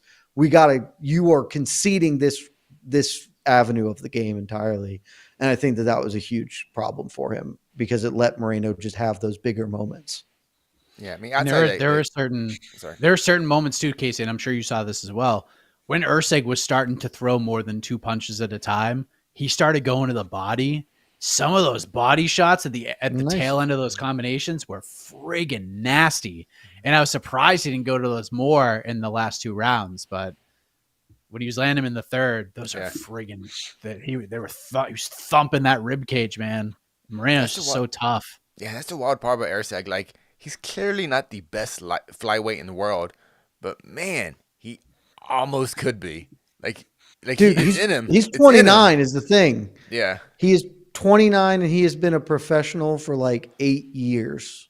you are conceding this avenue of the game entirely. And I think that was a huge problem for him, because it let Moreno just have those bigger moments. Yeah, I mean, there are certain moments too, Casey, and I'm sure you saw this as well. When Erceg was starting to throw more than 2 punches at a time, he started going to the body. Some of those body shots at the tail end of those combinations were friggin' nasty, and I was surprised he didn't go to those more in the last 2 rounds. But when he was landing in the third, those are friggin'. He was thumping that rib cage, man. Moreno's just so tough. Yeah, that's the wild part about Erceg. Like, he's clearly not the best flyweight in the world, but man, he almost could be. Like dude, he's in him. He's 29 is the thing. Yeah, he is 29, and he has been a professional for like 8 years.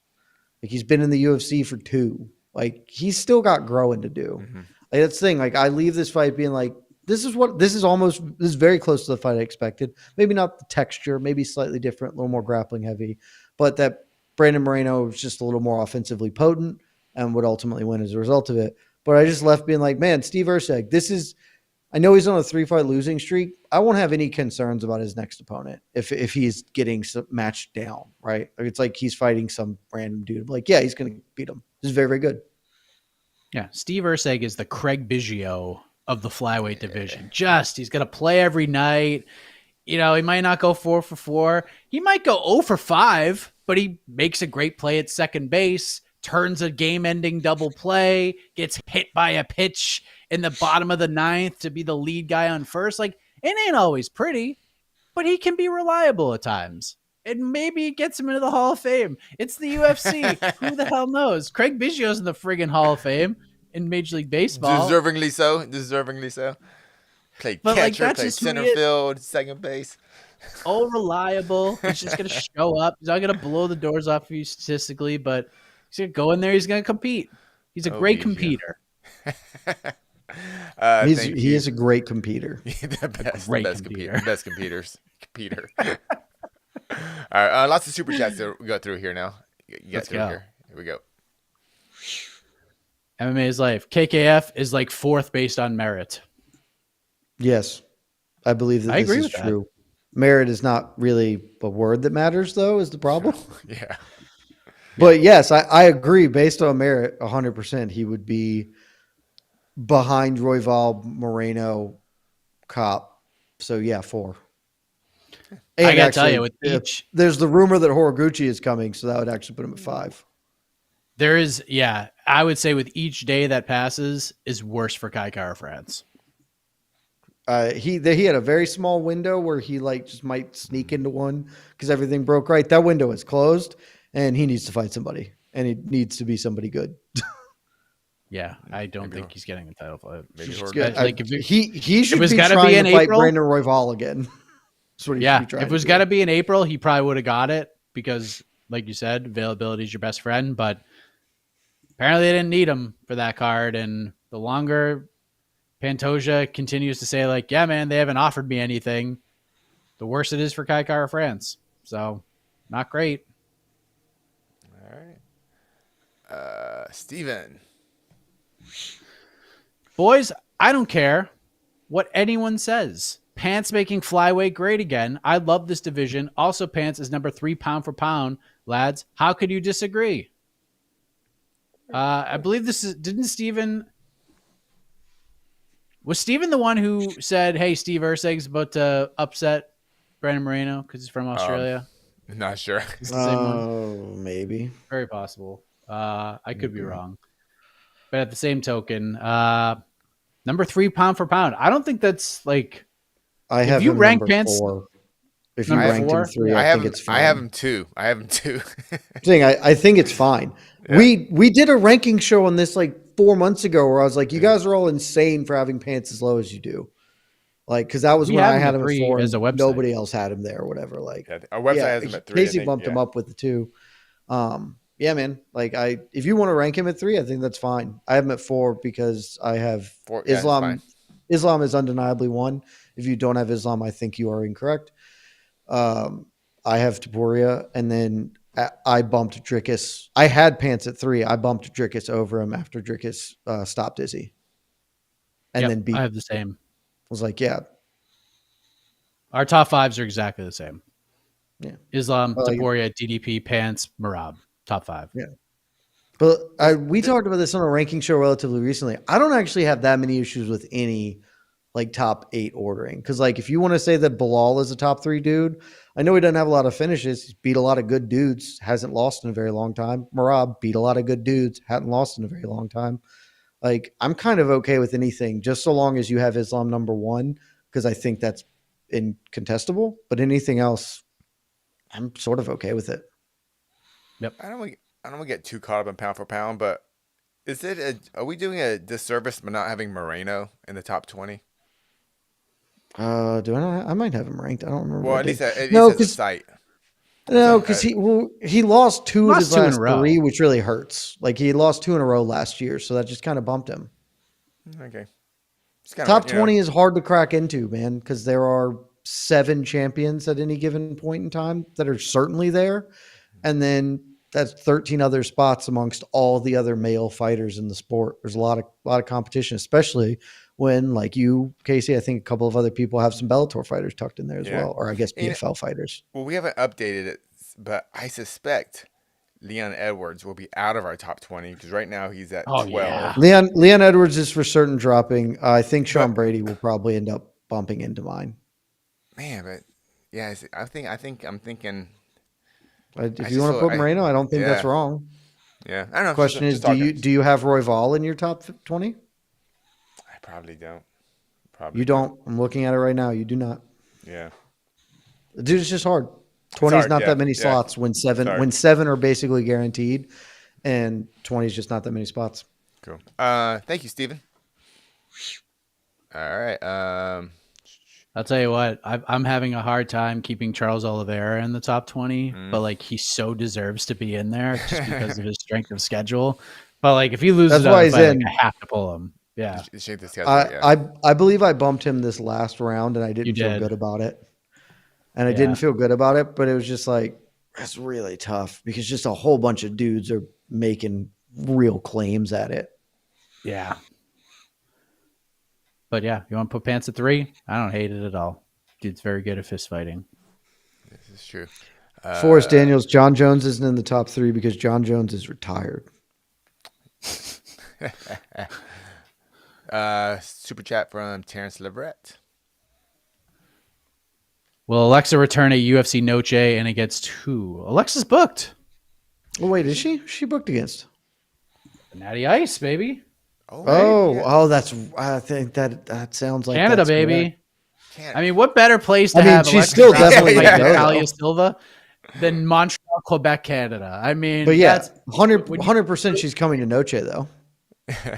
Like, he's been in the UFC for 2. Like, he's still got growing to do. Mm-hmm. Like, that's the thing. Like, I leave this fight being like, this is very close to the fight I expected. Maybe not the texture, maybe slightly different, a little more grappling heavy, but that Brandon Moreno was just a little more offensively potent and would ultimately win as a result of it. But I just left being like, man, Steve Erceg, I know he's on a 3-fight losing streak. I won't have any concerns about his next opponent if he's getting matched down, right? Like, it's like he's fighting some random dude. I'm like, yeah, he's going to beat him. This is very, very good. Yeah, Steve Erceg is the Craig Biggio of the flyweight division. He's going to play every night. He might not go 4 for 4. He might go 0 for 5, but he makes a great play at second base, turns a game-ending double play, gets hit by a pitch in the bottom of the 9th to be the lead guy on first. Like, it ain't always pretty, but he can be reliable at times. And maybe it gets him into the Hall of Fame. It's the UFC. Who the hell knows? Craig Biggio's in the friggin' Hall of Fame in Major League Baseball. Deservingly so. Played catcher, played center field, second base. All reliable. He's just going to show up. He's not going to blow the doors off of you statistically, but he's going to go in there. He's going to compete. He's a great competitor. He is a great competitor. The best competitor. All right, lots of super chats to go through here now. Let's go. Here we go. MMA is life. KKF is like 4th based on merit. Yes, I believe that this is true. Merit is not really a word that matters, though, is the problem. Yeah. But yes, I agree. Based on merit, 100%, he would be behind Royval, Moreno, Cop. So yeah, 4. And I gotta tell actually, you, with each there's the rumor that Horiguchi is coming, so that would actually put him at 5. there is, yeah, I would say with each day that passes is worse for Kai Kara France. He had a very small window where he like just might sneak into one because everything broke right. That window is closed, and he needs to fight somebody, and he needs to be somebody good. Yeah, I don't Maybe think he's getting a title fight. Maybe Just Horiguchi. get- I- Like if it, he should was be gotta be trying in to fight April? Brandon Royval again. That's what he should yeah, be trying if it was to got do. to be in April, he probably would have got it because, like you said, availability is your best friend. But apparently, they didn't need him for that card. And the longer Pantoja continues to say, like, yeah, man, they haven't offered me anything, the worse it is for Kai Kara France. So, not great. All right. Steven. Boys, I don't care what anyone says. Pants making flyweight great again. I love this division. Also, Pants is number 3 pound for pound. Lads, how could you disagree? I believe this is, didn't Steven, was Steven the one who said, hey, Steve Erceg's about to upset Brandon Moreno because he's from Australia? Not sure. Is the same one? Oh, maybe. Very possible. I could be wrong. But at the same token, number 3 pound for pound. I don't think that's like, I if have you him rank number Pants 4. If you number ranked him 4, 3, I I have think him. it's fine. I have him 2. I have him 2. I think it's fine. Yeah. We did a ranking show on this like 4 months ago where I was like, you guys are all insane for having Pants as low as you do. Like, because that was We when have I him had at him at 3 4 as and a website. nobody else had him there or whatever. Like, Yeah, our website has him at 3. Casey bumped him up with the 2. Yeah, man. Like, if you want to rank him at 3, I think that's fine. I have him at 4 because I have 4. Yeah, Islam. fine. Islam is undeniably 1. If you don't have Islam, I think you are incorrect. I have Taporia, and then I bumped Drickus. I had Pants at 3. I bumped Drickus over him after Drickus stopped Izzy, and Yep, then beat. I have the same. Was like, yeah, Our top 5s are exactly the same. yeah. Islam, Like, Taporia, DDP, Pants, Marab. Top 5. yeah. But we talked about this on a ranking show relatively recently. I don't actually have that many issues with any like top 8 ordering. Because like if you want to say that Bilal is a top 3 dude, I know he doesn't have a lot of finishes. He's beat a lot of good dudes, hasn't lost in a very long time. Marab beat a lot of good dudes, hadn't lost in a very long time. Like I'm kind of okay with anything, just so long as you have Islam number 1, because I think that's incontestable. But anything else, I'm sort of okay with it. I don't want to get too caught up in pound for pound, but are we doing a disservice by not having Moreno in the top 20? Do I not? I might have him ranked. I don't remember. Well, what at I least did. at No, least as a because site. no, because he lost 2 of Lost his 2 in a last row. 3, which really hurts. Like he lost 2 in a row last year, so that just kind of bumped him. Okay. It's kinda, Top you know, 20 is hard to crack into, man, because there are 7 champions at any given point in time that are certainly there, and then that's 13 other spots amongst all the other male fighters in the sport. There's a lot of competition, especially when, like you, Casey, I think a couple of other people have some Bellator fighters tucked in there as Yeah. well, or I guess And- PFL fighters. Well, we haven't updated it, but I suspect Leon Edwards will be out of our top 20 because right now he's at 12. yeah. Leon Edwards is for certain dropping. I think Sean Brady will probably end up bumping into mine. Man, but yeah, I'm thinking. If you want to put Moreno, I don't think that's wrong. Yeah, I don't know. Question is, talking. do you have Royval in your top 20? I probably don't. You don't. I'm looking at it right now. You do not. Yeah. Dude, it's just hard. 20 is hard, not yeah, that many yeah. slots when seven are basically guaranteed, and 20 is just not that many spots. Cool. Thank you, Steven. All right. I'll tell you what, I'm having a hard time keeping Charles Oliveira in the top 20, but like he so deserves to be in there just because of his strength of schedule. But like if he loses, That's why he's fight, in. Like, I have to pull him. Yeah, Shake the schedule, yeah. I believe I bumped him this last round, and I didn't You feel did. good about it. And I Yeah. didn't feel good about it, but it was just like, that's really tough because just a whole bunch of dudes are making real claims at it. yeah. But yeah, you want to put Pants at 3? I don't hate it at all. Dude's very good at fist fighting. This is true. Forrest Daniels, John Jones isn't in the top 3 because John Jones is retired. Super chat from Terrence Leverett. Will Alexa return at UFC Noche and against who? Alexa's booked. Oh wait, is she? Who's she booked against? Natty Ice, baby. Oh, Oh, yeah. oh, that's. I think that sounds like Canada, that's baby. correct. Can't. I mean, what better place to I mean, have she's Alexa still Grasso definitely fight gonna go, Natalia though. Silva than Montreal, Quebec, Canada? I mean, But yeah, that's 100% she's coming to Noche though.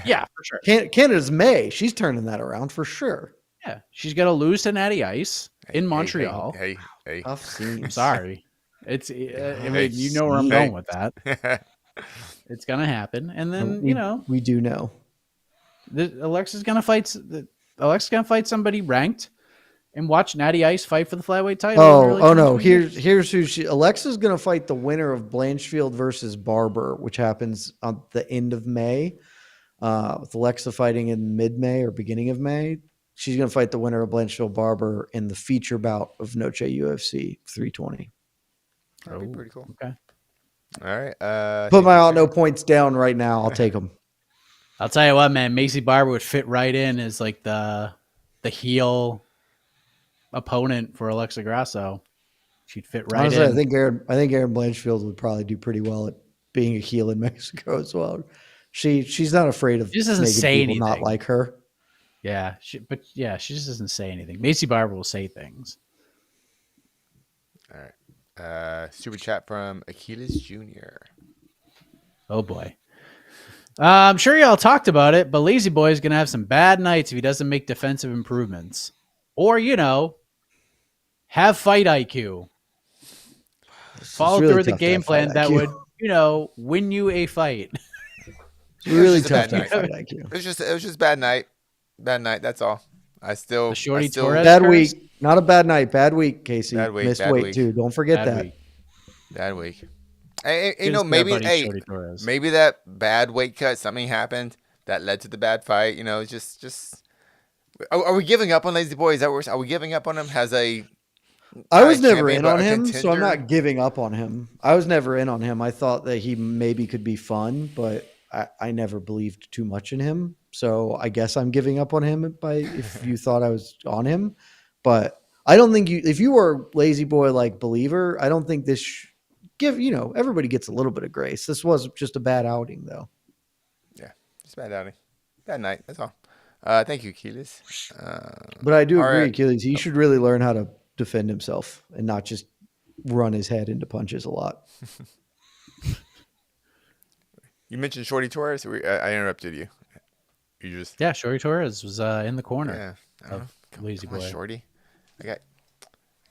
yeah, for sure. Canada's May. She's turning that around for sure. Yeah, she's gonna lose to Natty Ice in Montreal. Hey. Tough scenes. I'm sorry. It's I Hey, mean, you know where I'm hey. going with that. It's gonna happen, and then we do know. Alexa's gonna fight. Alexa's gonna fight somebody ranked, and watch Natty Ice fight for the flyweight title. Oh no! Here's who she. Alexa's gonna fight the winner of Blanchfield versus Barber, which happens on the end of May. With Alexa fighting in mid-May or beginning of May, she's gonna fight the winner of Blanchfield Barber in the feature bout of Noche UFC 320. That'd be pretty cool. Okay. All right. Put my all no points down right now. I'll take them. I'll tell you what, man. Macy Barber would fit right in as like the heel opponent for Alexa Grasso. She'd fit right Honestly, in. I think Aaron Blanchfield would probably do pretty well at being a heel in Mexico as well. She's not afraid of She just doesn't making say people not anything. like her. Yeah, she just doesn't say anything. Macy Barber will say things. All right. Super chat from Achilles Jr. Oh boy. I'm sure y'all talked about it, but Lazy Boy is going to have some bad nights if he doesn't make defensive improvements. Or, have fight IQ. Follow really through with the tough to game have fight plan that IQ. would, win you a fight. It's really just a tough bad to have night. fight IQ. It was just bad night. Bad night. That's all. The Shorty Torres Bad curse? week. Not a bad night. Bad week, Casey. Bad week, Missed bad weight week. too. Don't forget Bad that. week. Bad week. Hey, Good as maybe their buddy Shorty Torres. maybe that bad weight cut, something happened that led to the bad fight. It's just. Are we giving up on Lazy Boy? Is that worse? Are we giving up on him? I was never champion, in but on a him, so I'm contender? not giving up on him. I was never in on him. I thought that he maybe could be fun, but I never believed too much in him. So I guess I'm giving up on him if you thought I was on him. But I don't think if you were Lazy Boy like believer, I don't think this everybody gets a little bit of grace. This was just a bad outing though. Yeah, just bad outing, bad night. That's all. Thank you, Achilles. But I do all agree, right. Achilles. He should really learn how to defend himself and not just run his head into punches a lot. You mentioned Shorty Torres. I interrupted you. You just Yeah, Shorty Torres was in the corner. yeah. I don't know. Lazy Come on, Boy. Shorty. I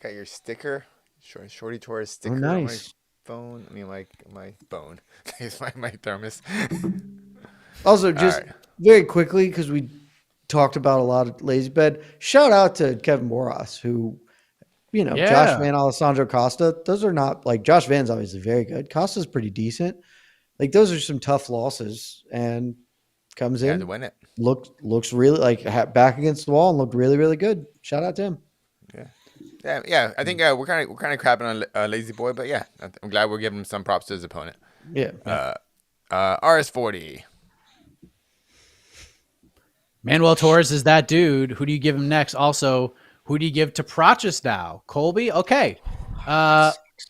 got your sticker. Shorty Torres sticker Oh, on my nice. phone. I mean, my phone. It's my thermos. Also, just right. very quickly, because we talked about a lot of lazy bed. Shout out to Kevin Boras, who, Yeah. Josh Van, Alessandro Costa. Those are not like Josh Van's obviously very good. Costa's pretty decent. Like those are some tough losses, and comes Had in, to win it. looks really like back against the wall and looked really really good. Shout out to him. Yeah. I think we're kind of crapping on Lazy Boy, but yeah, I'm glad we're giving him some props to his opponent. Yeah, RS40. Manuel Torres is that dude. Who do you give him next? Also, who do you give to Prochus now? Colby? Okay.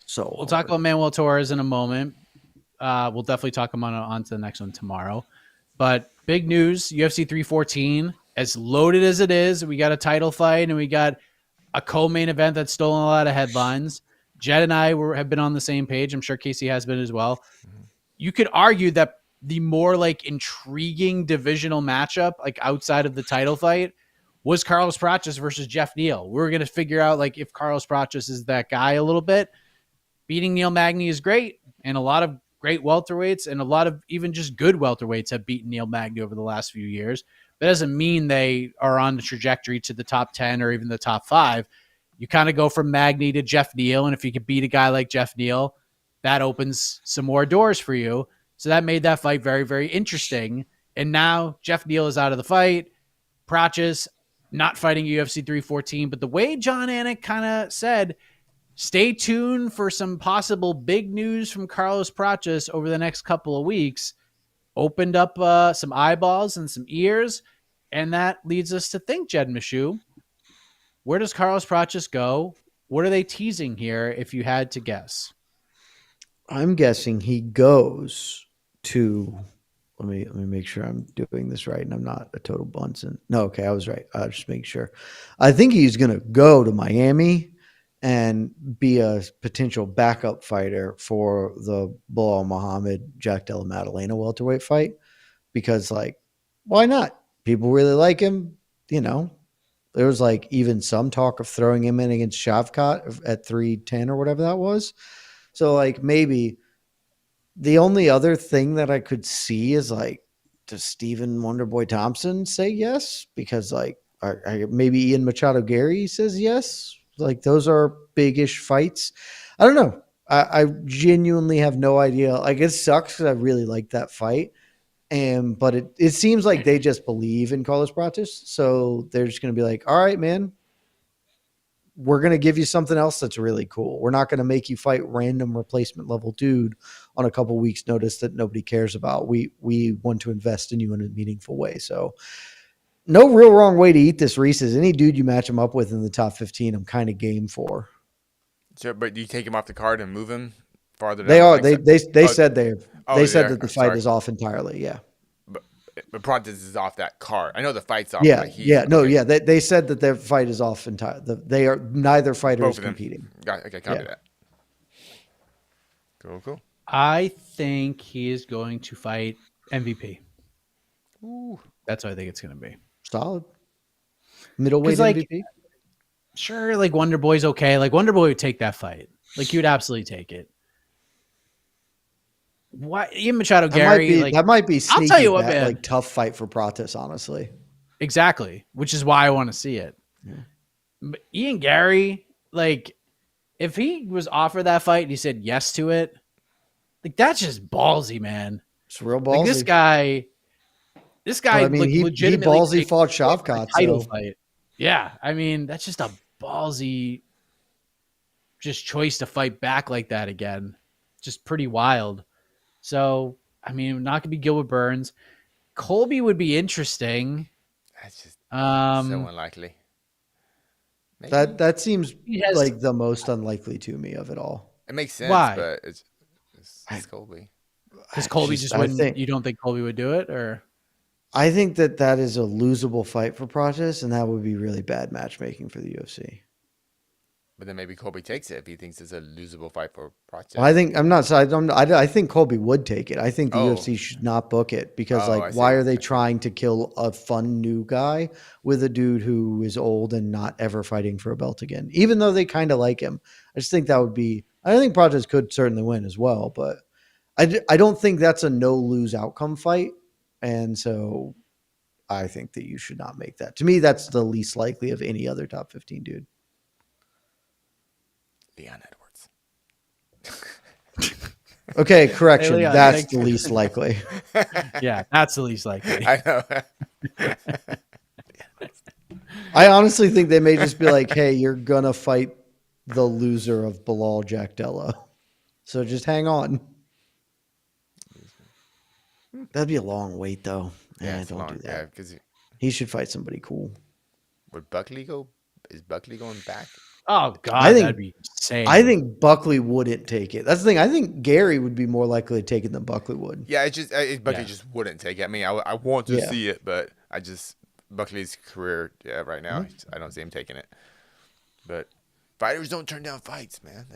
so We'll talk about Manuel Torres in a moment. We'll definitely talk him on to the next one tomorrow. But big news, UFC 314, as loaded as it is, we got a title fight and we got a co-main event that's stolen a lot of headlines. Jed and I have been on the same page. I'm sure Casey has been as well. You could argue that the more like intriguing divisional matchup, like outside of the title fight, was Carlos Prates versus Jeff Neal. We were going to figure out like if Carlos Prates is that guy a little bit. Beating Neil Magny is great, and a lot of great welterweights and a lot of even just good welterweights have beaten Neil Magny over the last few years. That doesn't mean they are on the trajectory to the top 10 or even the top 5. You kind of go from Magny to Jeff Neal, and if you could beat a guy like Jeff Neal, that opens some more doors for you. So that made that fight very, very interesting. And now Jeff Neal is out of the fight. Prates not fighting UFC 314. But the way John Anik kind of said, stay tuned for some possible big news from Carlos Prates over the next couple of weeks, opened up some eyeballs and some ears. And that leads us to think, Jed Meshew, where does Carlos Prates go What are they teasing here if you had to guess? I'm guessing he goes to. Let me make sure I'm doing this right, and I'm not a total Bunsen. No, okay, I was right. I'll just make sure. I think he's going to go to Miami and be a potential backup fighter for the Bilal Muhammad Jack Della Maddalena welterweight fight because, like, why not? People really like him. You know, there was like even some talk of throwing him in against Shavkat at 310 or whatever that was. So, like, maybe the only other thing that I could see is like, does Stephen Wonderboy Thompson say yes? Because like, maybe Ian Machado Gary says yes. Like those are big-ish fights. I don't know. I genuinely have no idea. Like it sucks because I really like that fight, but it seems like they just believe in Carlos Pratis, so they're just going to be like, all right, man, we're going to give you something else that's really cool. We're not going to make you fight random replacement level dude on a couple weeks notice that nobody cares about. We want to invest in you in a meaningful way. So no real wrong way to eat this Reese's. Any dude you match him up with in the top 15, I'm kind of game for. So, but do you take him off the card and move him farther down? They are. They oh, said they said that the fight sorry. is off entirely. Yeah. But Pratis is off that card. I know the fight's off. Yeah, But yeah. They said that their fight is off entirely. They are neither fighter is competing. Okay, copy that. Cool. I think he is going to fight MVP. Ooh. That's what I think it's going to be. Solid. Middleweight like, MVP? Sure, like Wonder Boy's okay. Like Wonder Boy would take that fight. Like he would absolutely take it. Why Ian Machado Gary? That might be sneaky. I'll tell you what, man. Like tough fight for Pratis, honestly. Exactly, which is why I want to see it. Yeah. But Ian Gary, like, if he was offered that fight and he said yes to it, like that's just ballsy, man. It's real ballsy. Like this guy. But, I mean, like, he ballsy fought Shavkat. Title fight. Yeah, I mean that's just a ballsy, just choice to fight back like that again. Just pretty wild. So I mean, not gonna be Gilbert Burns. Colby would be interesting. That's just so unlikely. Maybe. That seems like the most unlikely to me of it all. It makes sense, Why? But it's Colby. Because Colby just wouldn't. You don't think Colby would do it, or? I think that is a losable fight for Pratis, and that would be really bad matchmaking for the UFC. But then maybe Colby takes it if he thinks it's a losable fight for Pratis. Well, I think Colby would take it. I think the UFC should not book it because, why are they trying to kill a fun new guy with a dude who is old and not ever fighting for a belt again? Even though they kind of like him, I just think that would be. I think Pratis could certainly win as well, but I don't think that's a no lose outcome fight. And so I think that you should not make that. To me, that's the least likely of any other top 15 dude. Leon Edwards. Okay, correction. Hey, Leon, that's the least likely. Yeah, that's the least likely. I know. I honestly think they may just be like, hey, you're going to fight the loser of Bilal Jack Della. So just hang on. That'd be a long wait, though. Yeah, don't do that. Yeah, because he should fight somebody cool. Would Buckley go? Is Buckley going back? Oh God, that'd be insane. I think Buckley wouldn't take it. That's the thing. I think Gary would be more likely to take it than Buckley would. Yeah, Buckley just wouldn't take it. I mean, I want to see it, but Buckley's career right now, I don't see him taking it. But fighters don't turn down fights, man.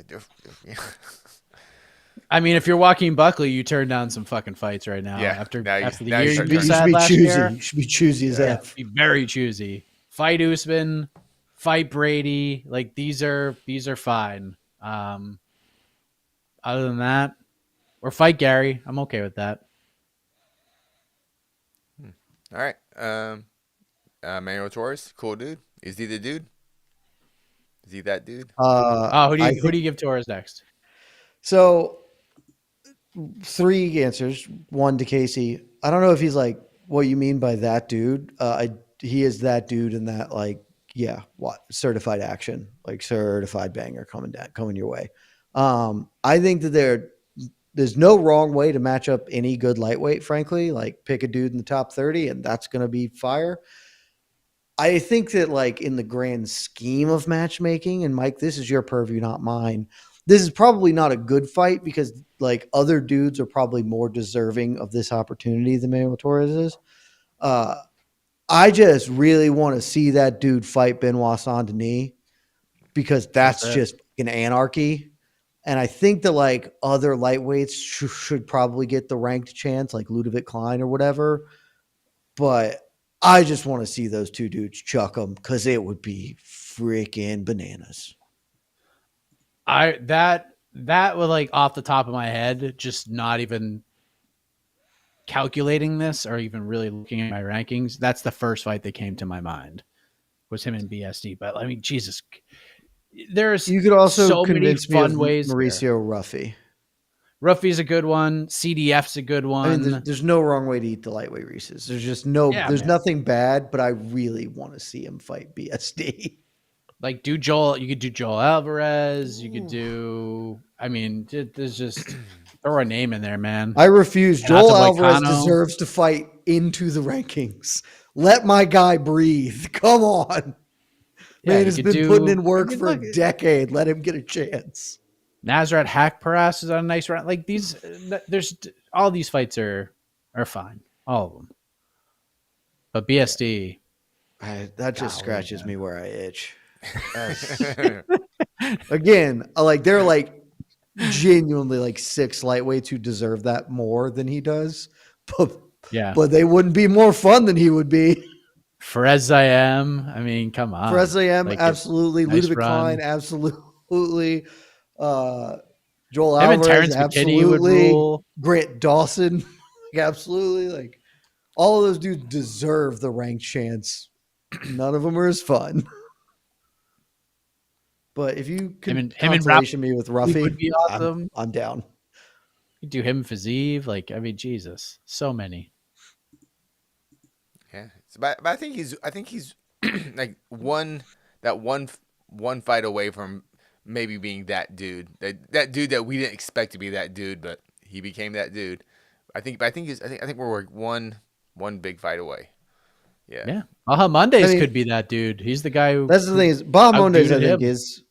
I mean, if you're Joaquin Buckley, you turn down some fucking fights right now. Yeah, after the year you should be choosy. You should be choosy as F. Be very choosy. Fight Usman, fight Brady. Like these are fine. Other than that, or fight Gary. I'm okay with that. All right. Manuel Torres, cool dude. Is he the dude? Is he that dude? Who do you give Torres next? So 3 answers. 1 to Casey. I don't know if he's like what you mean by that dude. He is that dude in that certified action, like certified banger coming your way. I think that there's no wrong way to match up any good lightweight, frankly. Like pick a dude in the top 30 and that's going to be fire. I think that like in the grand scheme of matchmaking, and Mike, this is your purview, not mine. This is probably not a good fight because like other dudes are probably more deserving of this opportunity than Manuel Torres is. Uh, I just really want to see that dude fight Benoit Saint Denis because that's it. just an anarchy. And I think that like other lightweights should probably get the ranked chance, like Ludovic Klein or whatever. But I just want to see those two dudes chuck them because it would be freaking bananas. That was like off the top of my head, just not even calculating this or even really looking at my rankings. That's the first fight that came to my mind was him and BSD. But I mean, Jesus, there's You could also so many convince me of fun ways. Mauricio Ruffy. Ruffy's a good one. CDF's a good one. I mean, there's no wrong way to eat the lightweight Reese's. There's just there's nothing bad, but I really want to see him fight BSD. Like you could do Joel Alvarez. You could do, I mean, there's just throw a name in there, man. I refuse. Joel Alvarez Moicano deserves to fight into the rankings. Let my guy breathe. Come on. Man has been putting in work for a decade. Let him get a chance. Nasrat Hakparas is on a nice round. Like there's all these fights are fine, all of them. But BSD, that just scratches me where I itch. Again, like there are like genuinely like 6 lightweights who deserve that more than he does, but they wouldn't be more fun than he would be. Frezayem, I mean, come on. Frezayem, like, absolutely. Nice Ludovic Klein, absolutely. Joel Alvarez, absolutely. Grant Dawson, absolutely. Like all of those dudes deserve the ranked chance. None of them are as fun. But if you can consolation me with Ruffy, would be awesome. I'm down. You do him Fazeev, like I mean, Jesus, so many. Yeah, but I think he's like one fight away from maybe being that dude, that dude that we didn't expect to be that dude, but he became that dude. I think we're one big fight away. Yeah. Baja Mondays could be that dude. He's the guy who. That's the thing is Baja Mondays. I think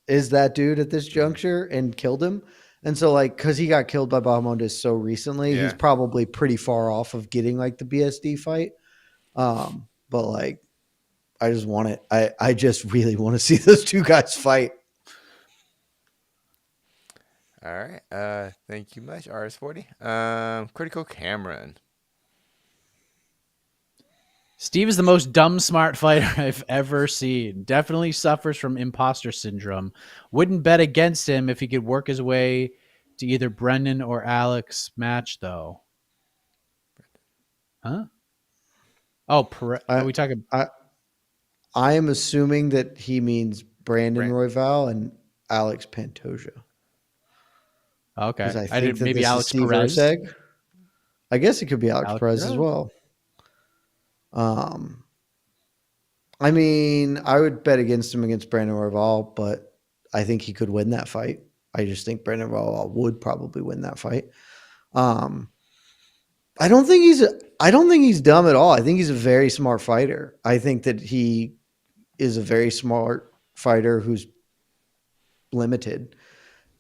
is that dude at this juncture and killed him. And so like because he got killed by Baja Mondays so recently, he's probably pretty far off of getting like the BSD fight. But like I just want it. I just really want to see those two guys fight. All right. Thank you much, RS40. Critical Cameron. Steve is the most dumb smart fighter I've ever seen. Definitely suffers from imposter syndrome. Wouldn't bet against him if he could work his way to either Brendan or Alex match, though. Huh? Oh, are we talking? I am assuming that he means Brandon Royval and Alex Pantoja. Okay. I think that maybe Alex Perez. Erceg. I guess it could be Alex Perez as well. I mean, I would bet against him against Brandon Royval, but I think he could win that fight. I just think Brandon Royval would probably win that fight. I don't think he's dumb at all. I think he's a very smart fighter. I think that he is a very smart fighter who's limited.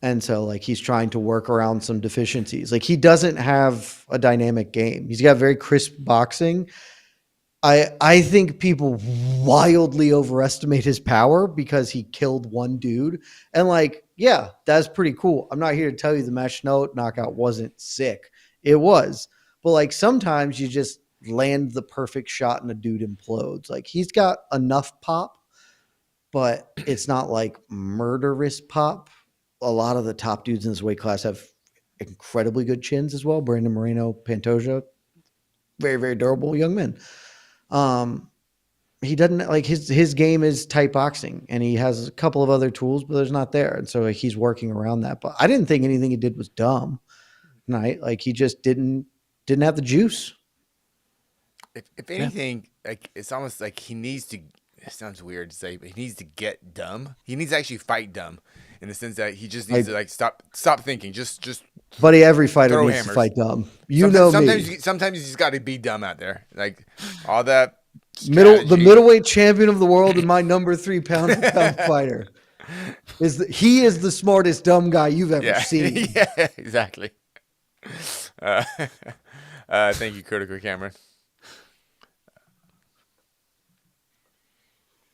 And so like he's trying to work around some deficiencies. Like he doesn't have a dynamic game. He's got very crisp boxing. I think people wildly overestimate his power because he killed one dude. And like, yeah, that's pretty cool. I'm not here to tell you the Meshew knockout wasn't sick. It was. But like sometimes you just land the perfect shot and a dude implodes. Like he's got enough pop, but it's not like murderous pop. A lot of the top dudes in this weight class have incredibly good chins as well. Brandon Moreno, Pantoja, very, very durable young men. He doesn't like his game is tight boxing and he has a couple of other tools, but there's not there. And so like, he's working around that, but I didn't think anything he did was dumb. Right. Like he just didn't have the juice. If anything, like it's almost like he needs to, it sounds weird to say, but he needs to get dumb. He needs to actually fight dumb in the sense that he just needs to like stop thinking. Just buddy, every fighter needs to fight dumb. Sometimes he's got to be dumb out there. Like all that The middleweight champion of the world and my number 3 pound-for-pound fighter. He is the smartest dumb guy you've ever seen. Yeah, exactly. Thank you, Critical Cameron.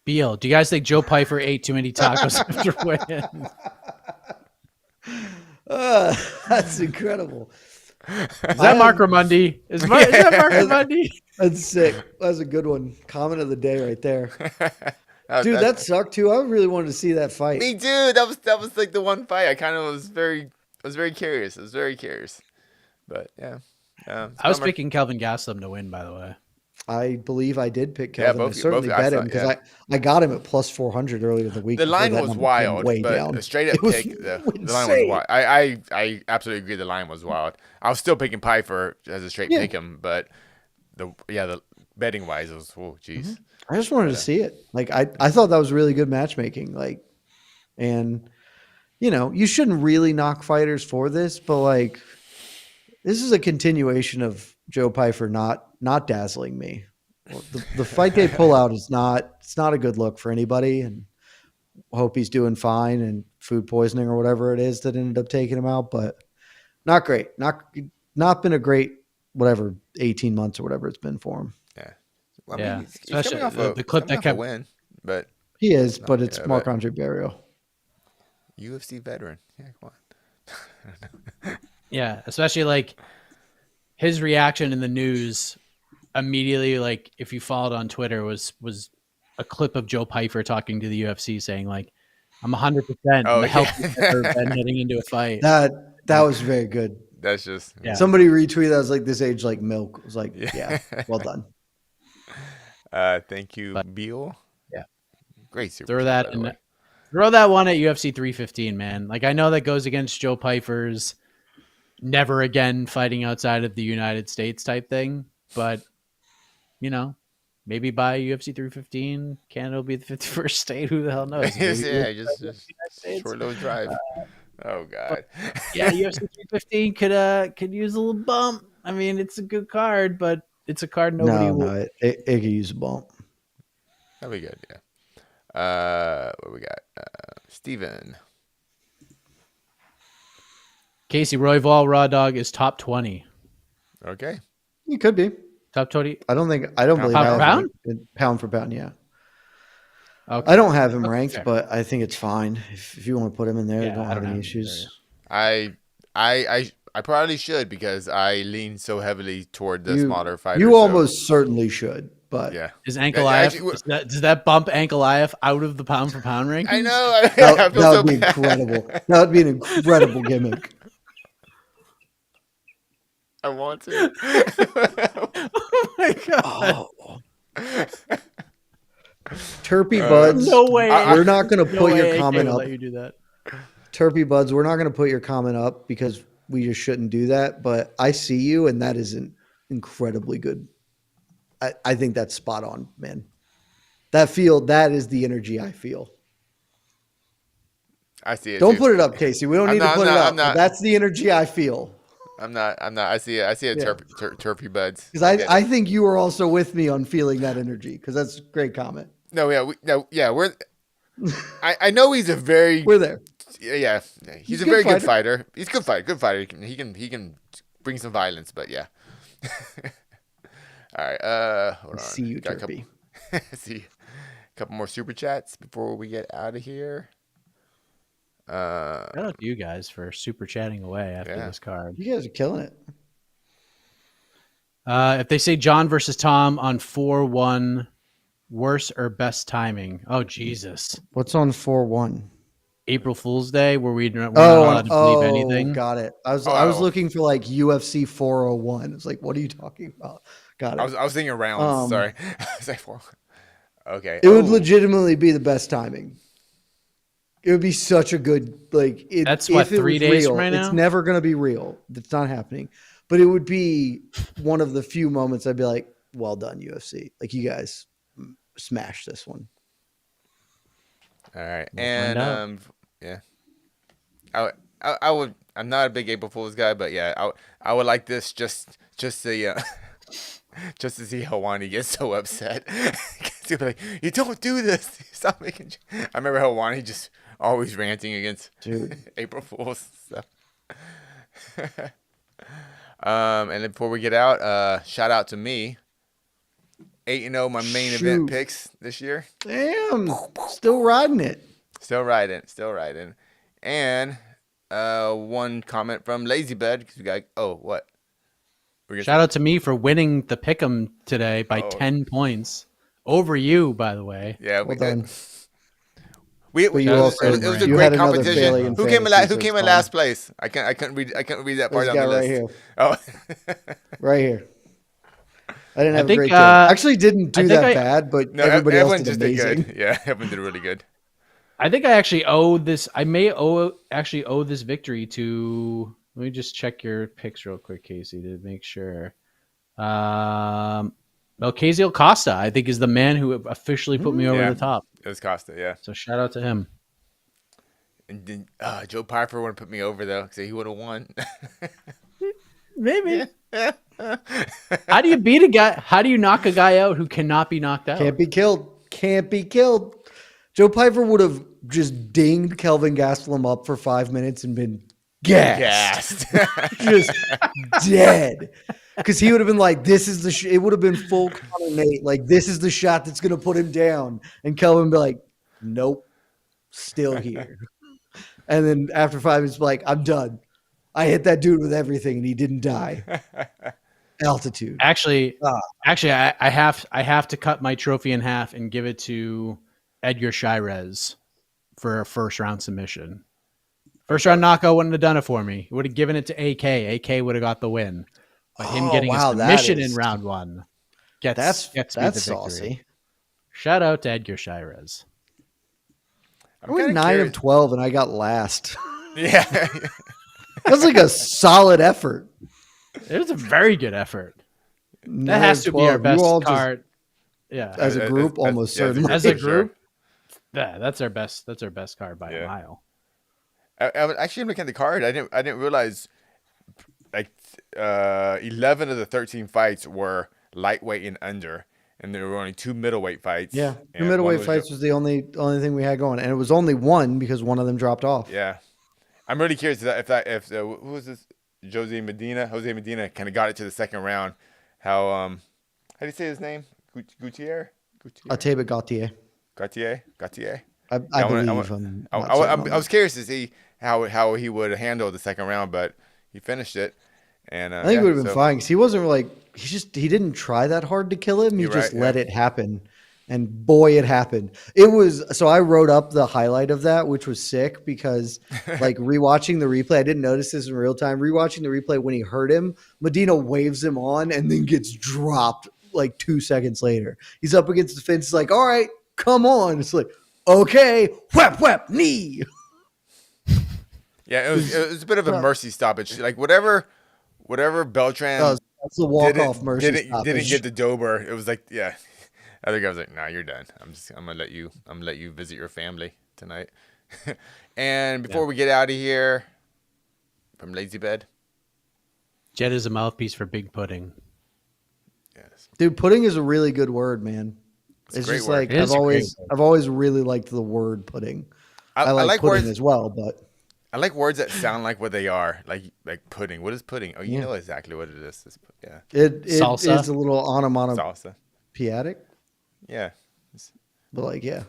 Beal, do you guys think Joe Pyfer ate too many tacos after weigh-in? That's incredible. Is that Mark Ramundi? Is that Mark Ramundi? That's sick. That's a good one. Comment of the day right there. Dude, that sucked too. I really wanted to see that fight. Me too. That was like the one fight I kind of was very curious. I was very curious. But yeah. I was picking Kelvin Gastelum to win, by the way. I believe I did pick Kelvin. Both, I certainly bet him because I got him at plus 400 earlier in the week. The line was wild, but a straight up pick. The line was wild. I absolutely agree. The line was wild. I was still picking Pyfer as a straight pick him, but the betting wise, it was jeez. I just wanted to see it. Like I thought that was really good matchmaking. Like, and you shouldn't really knock fighters for this, but like this is a continuation of Joe Pyfer not dazzling me. The fight day pullout is not a good look for anybody, and hope he's doing fine and food poisoning or whatever it is that ended up taking him out, but not great. Not been a great 18 months or whatever it's been for him. Yeah. Well, I mean, he's especially off the clip that kept win, but he is, but it's Marc-Andre Barrios. UFC veteran. Yeah, come on. Yeah, especially like his reaction in the news immediately, like if you followed on Twitter, was a clip of Joe Pyfer talking to the UFC saying like, "I'm 100% the healthiest I've ever been heading into a fight." That was very good. That's just somebody retweeted that. I was like, "This age like milk." I was like, "Yeah, well done." Thank you, Beal. Yeah, great super. Throw that one at UFC 315, man. Like I know that goes against Joe Pyfer's never again fighting outside of the United States type thing, but maybe by UFC 315, Canada will be the 51st state. Who the hell knows? Yeah, just short little drive. Oh God. Yeah, UFC 315 could use a little bump. I mean, it's a good card, but it's a card nobody will. No, it could use a bump. That'd be good. Yeah. What we got? Steven. Casey Royval Raw Dog is top 20. Okay. He could be. Top 20. I don't believe pound for pound, yeah. Okay. I don't have him ranked, but I think it's fine. If you want to put him in there, I don't have any issues. I probably should because I lean so heavily toward the smaller fighters. You almost certainly should, but yeah. Is Ankalaev does that bump Ankalaev out of the pound for pound ranking? I know. That would be incredible. That would be an incredible gimmick. I want to. Oh my God. Oh. Terpy Buds. No way. We're not going to put your comment up. Let you do that. Terpy Buds, we're not going to put your comment up because we just shouldn't do that. But I see you, and that is an incredibly good. I think that's spot on, man. That is the energy I feel. I see it. Don't put it up, Casey. We don't need to put it up. That's the energy I feel. I'm not. I see it. Terpy Buds. Because I think you are also with me on feeling that energy. Because that's a great comment. We're. I know he's a very. We're there. Yeah, he's a very good fighter. He's a good fighter. Good fighter. He can bring some violence, but yeah. All right. Hold on. See you, Terpy. See a couple more super chats before we get out of here. Shout out to you guys for super chatting away after this card. You guys are killing it. If they say John versus Tom on 4-1, worse or best timing? Oh, Jesus. What's on 4-1? April Fool's Day, where we're not allowed to believe anything. Got it. I was looking for like UFC 401. It's like, what are you talking about? Got it. I was thinking rounds. Sorry. I was like, okay. It would legitimately be the best timing. It would be such a good That's what 3 days from right now. It's never going to be real. It's not happening. But it would be one of the few moments I'd be like, "Well done, UFC! Like you guys smashed this one." All right, yeah. I would. I'm not a big April Fool's guy, but yeah, I would like this just the just to see Helwani get so upset. He'll be like, "You don't do this. Stop making." I remember Helwani just always ranting against April Fools stuff. And then before we get out, shout out to me. 8-0 my main event picks this year. Damn, still riding it. Still riding. And one comment from Lazy Bed because we got what? Shout out to me for winning the pick'em today by 10 points over you, by the way. Yeah, well done. It was a great competition. Who came in last place? I couldn't read that part on the list. Right here. Oh, right here. I didn't have a great day. Actually, didn't do that bad, but everybody else did amazing. Good. Yeah, everyone did really good. I think I actually owe this. I may owe this victory to. Let me just check your picks real quick, Casey, to make sure. Casey Costa, I think, is the man who officially put me over the top. It was Costa, yeah. So shout out to him. And then Joe Piper would have put me over though, because he would have won. Maybe. How do you beat a guy? How do you knock a guy out who cannot be knocked out? Can't be killed. Joe Piper would have just dinged Kelvin Gastelum up for 5 minutes and been gassed. Just dead. Because he would have been like, this is the it would have been full Conor Nate. Like, this is the shot that's going to put him down. And Kelvin would be like, nope, still here. And then after 5 minutes, like, I'm done. I hit that dude with everything, and he didn't die. Altitude. Actually, I have to cut my trophy in half and give it to Edgar Chairez for a first round submission. First round knockout wouldn't have done it for me. He would have given it to AK. AK would have got the win. But him getting a submission in round one gets me the victory. Saucy. Shout out to Edgar Chairez. I went 9 of 12 and I got last. Yeah. That's like a solid effort. It was a very good effort. That has to be our best card. Yeah. As a group, almost certainly. As a group, that's our best card by a mile. I was actually looking at the card. I didn't realize like 11 of the 13 fights were lightweight and under, and there were only 2 middleweight fights. Yeah, 2 middleweight fights was the only thing we had going, and it was only one because one of them dropped off. Yeah, I'm really curious if who was this? Jose Medina kind of got it to the second round. How do you say his name? Gautier. Gautier. I believe. I was curious to see how he would handle the second round, but he finished it. And I think it would have been fine because he wasn't like he didn't try that hard to kill him. He just let it happen, and boy, it happened. It was so I wrote up the highlight of that, which was sick because like rewatching the replay, I didn't notice this in real time. Rewatching the replay when he hurt him, Medina waves him on and then gets dropped like 2 seconds later. He's up against the fence. He's like, "All right, come on." It's like, "Okay, whap knee." Yeah, it was a bit of a mercy stoppage. Like whatever Beltran that's the walk-off mercy stoppage. Didn't get the Dober. It was like, yeah. Other guy was like, "Nah, you're done. I'm gonna let you visit your family tonight." And before we get out of here, from Lazy Bed, Jed is a mouthpiece for Big Pudding. Yes, dude, pudding is a really good word, man. It's just word. Like I've always really liked the word pudding. I like pudding words as well, but I like words that sound like what they are, like pudding. What is pudding? Oh, you know exactly what it is. It is a little salsa. Piatic? Yeah. But like, yeah.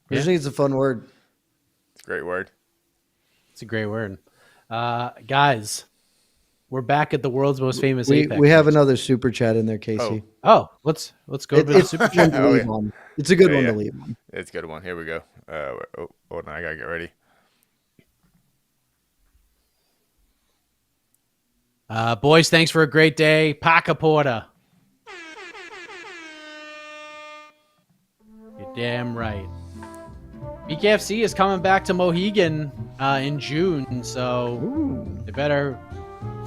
I just think it's a fun word. It's a great word. It's a great word. Guys, we're back at the world's most famous Apex. We have another super chat in there, Casey. Oh, let's go to the super chat. It's a good one to leave on. It's a good one. Here we go. Hold on, I gotta get ready. Boys, thanks for a great day. Paca Porta. You're damn right. BKFC is coming back to Mohegan in June, so they better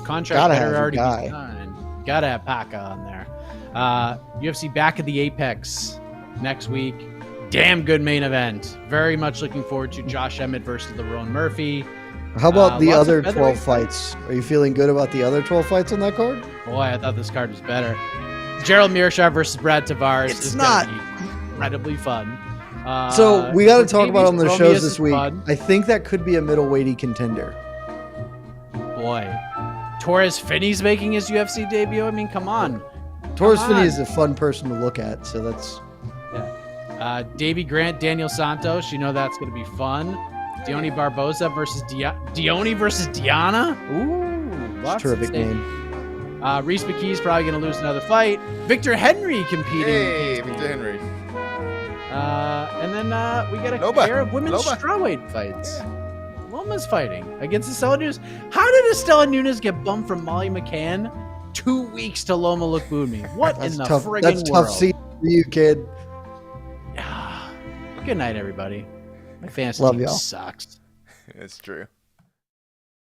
contract better already be signed. Gotta have Paca on there. UFC back at the Apex next week. damn good main event. Very much looking forward to Josh Emmett versus Lerone Murphy. How about the lots other of 12 featherweight- fights? Are you feeling good about the other 12 fights on that card? Boy, I thought this card was better. Gerald Mearshart versus Brad Tavares It's is not. going to be incredibly fun. So we got to talk about on the Prometheus shows is this week. fun. I think that could be a middleweighty contender. Boy, Torres Finney's making his UFC debut. I mean, come on. Torres Come Finney on. is a fun person to look at, so that's Davey Grant, Daniel Santos. You know that's going to be fun. Dione Barboza versus Dione versus Diana. Ooh, a lots terrific at stake. name. Reese McKee's probably going to lose another fight. Victor Henry competing. Hey, Victor Henry. And then we got a Loba. pair of women's Loba. strawweight fights. Loma's fighting against Estella Nunes. How did Estella Nunes get bumped from Molly McCann 2 weeks to Loma Lookboonmee? What That's in the tough. friggin' That's world? tough season for you, kid. Good night, everybody. My fantasy Love team y'all. sucks. It's true.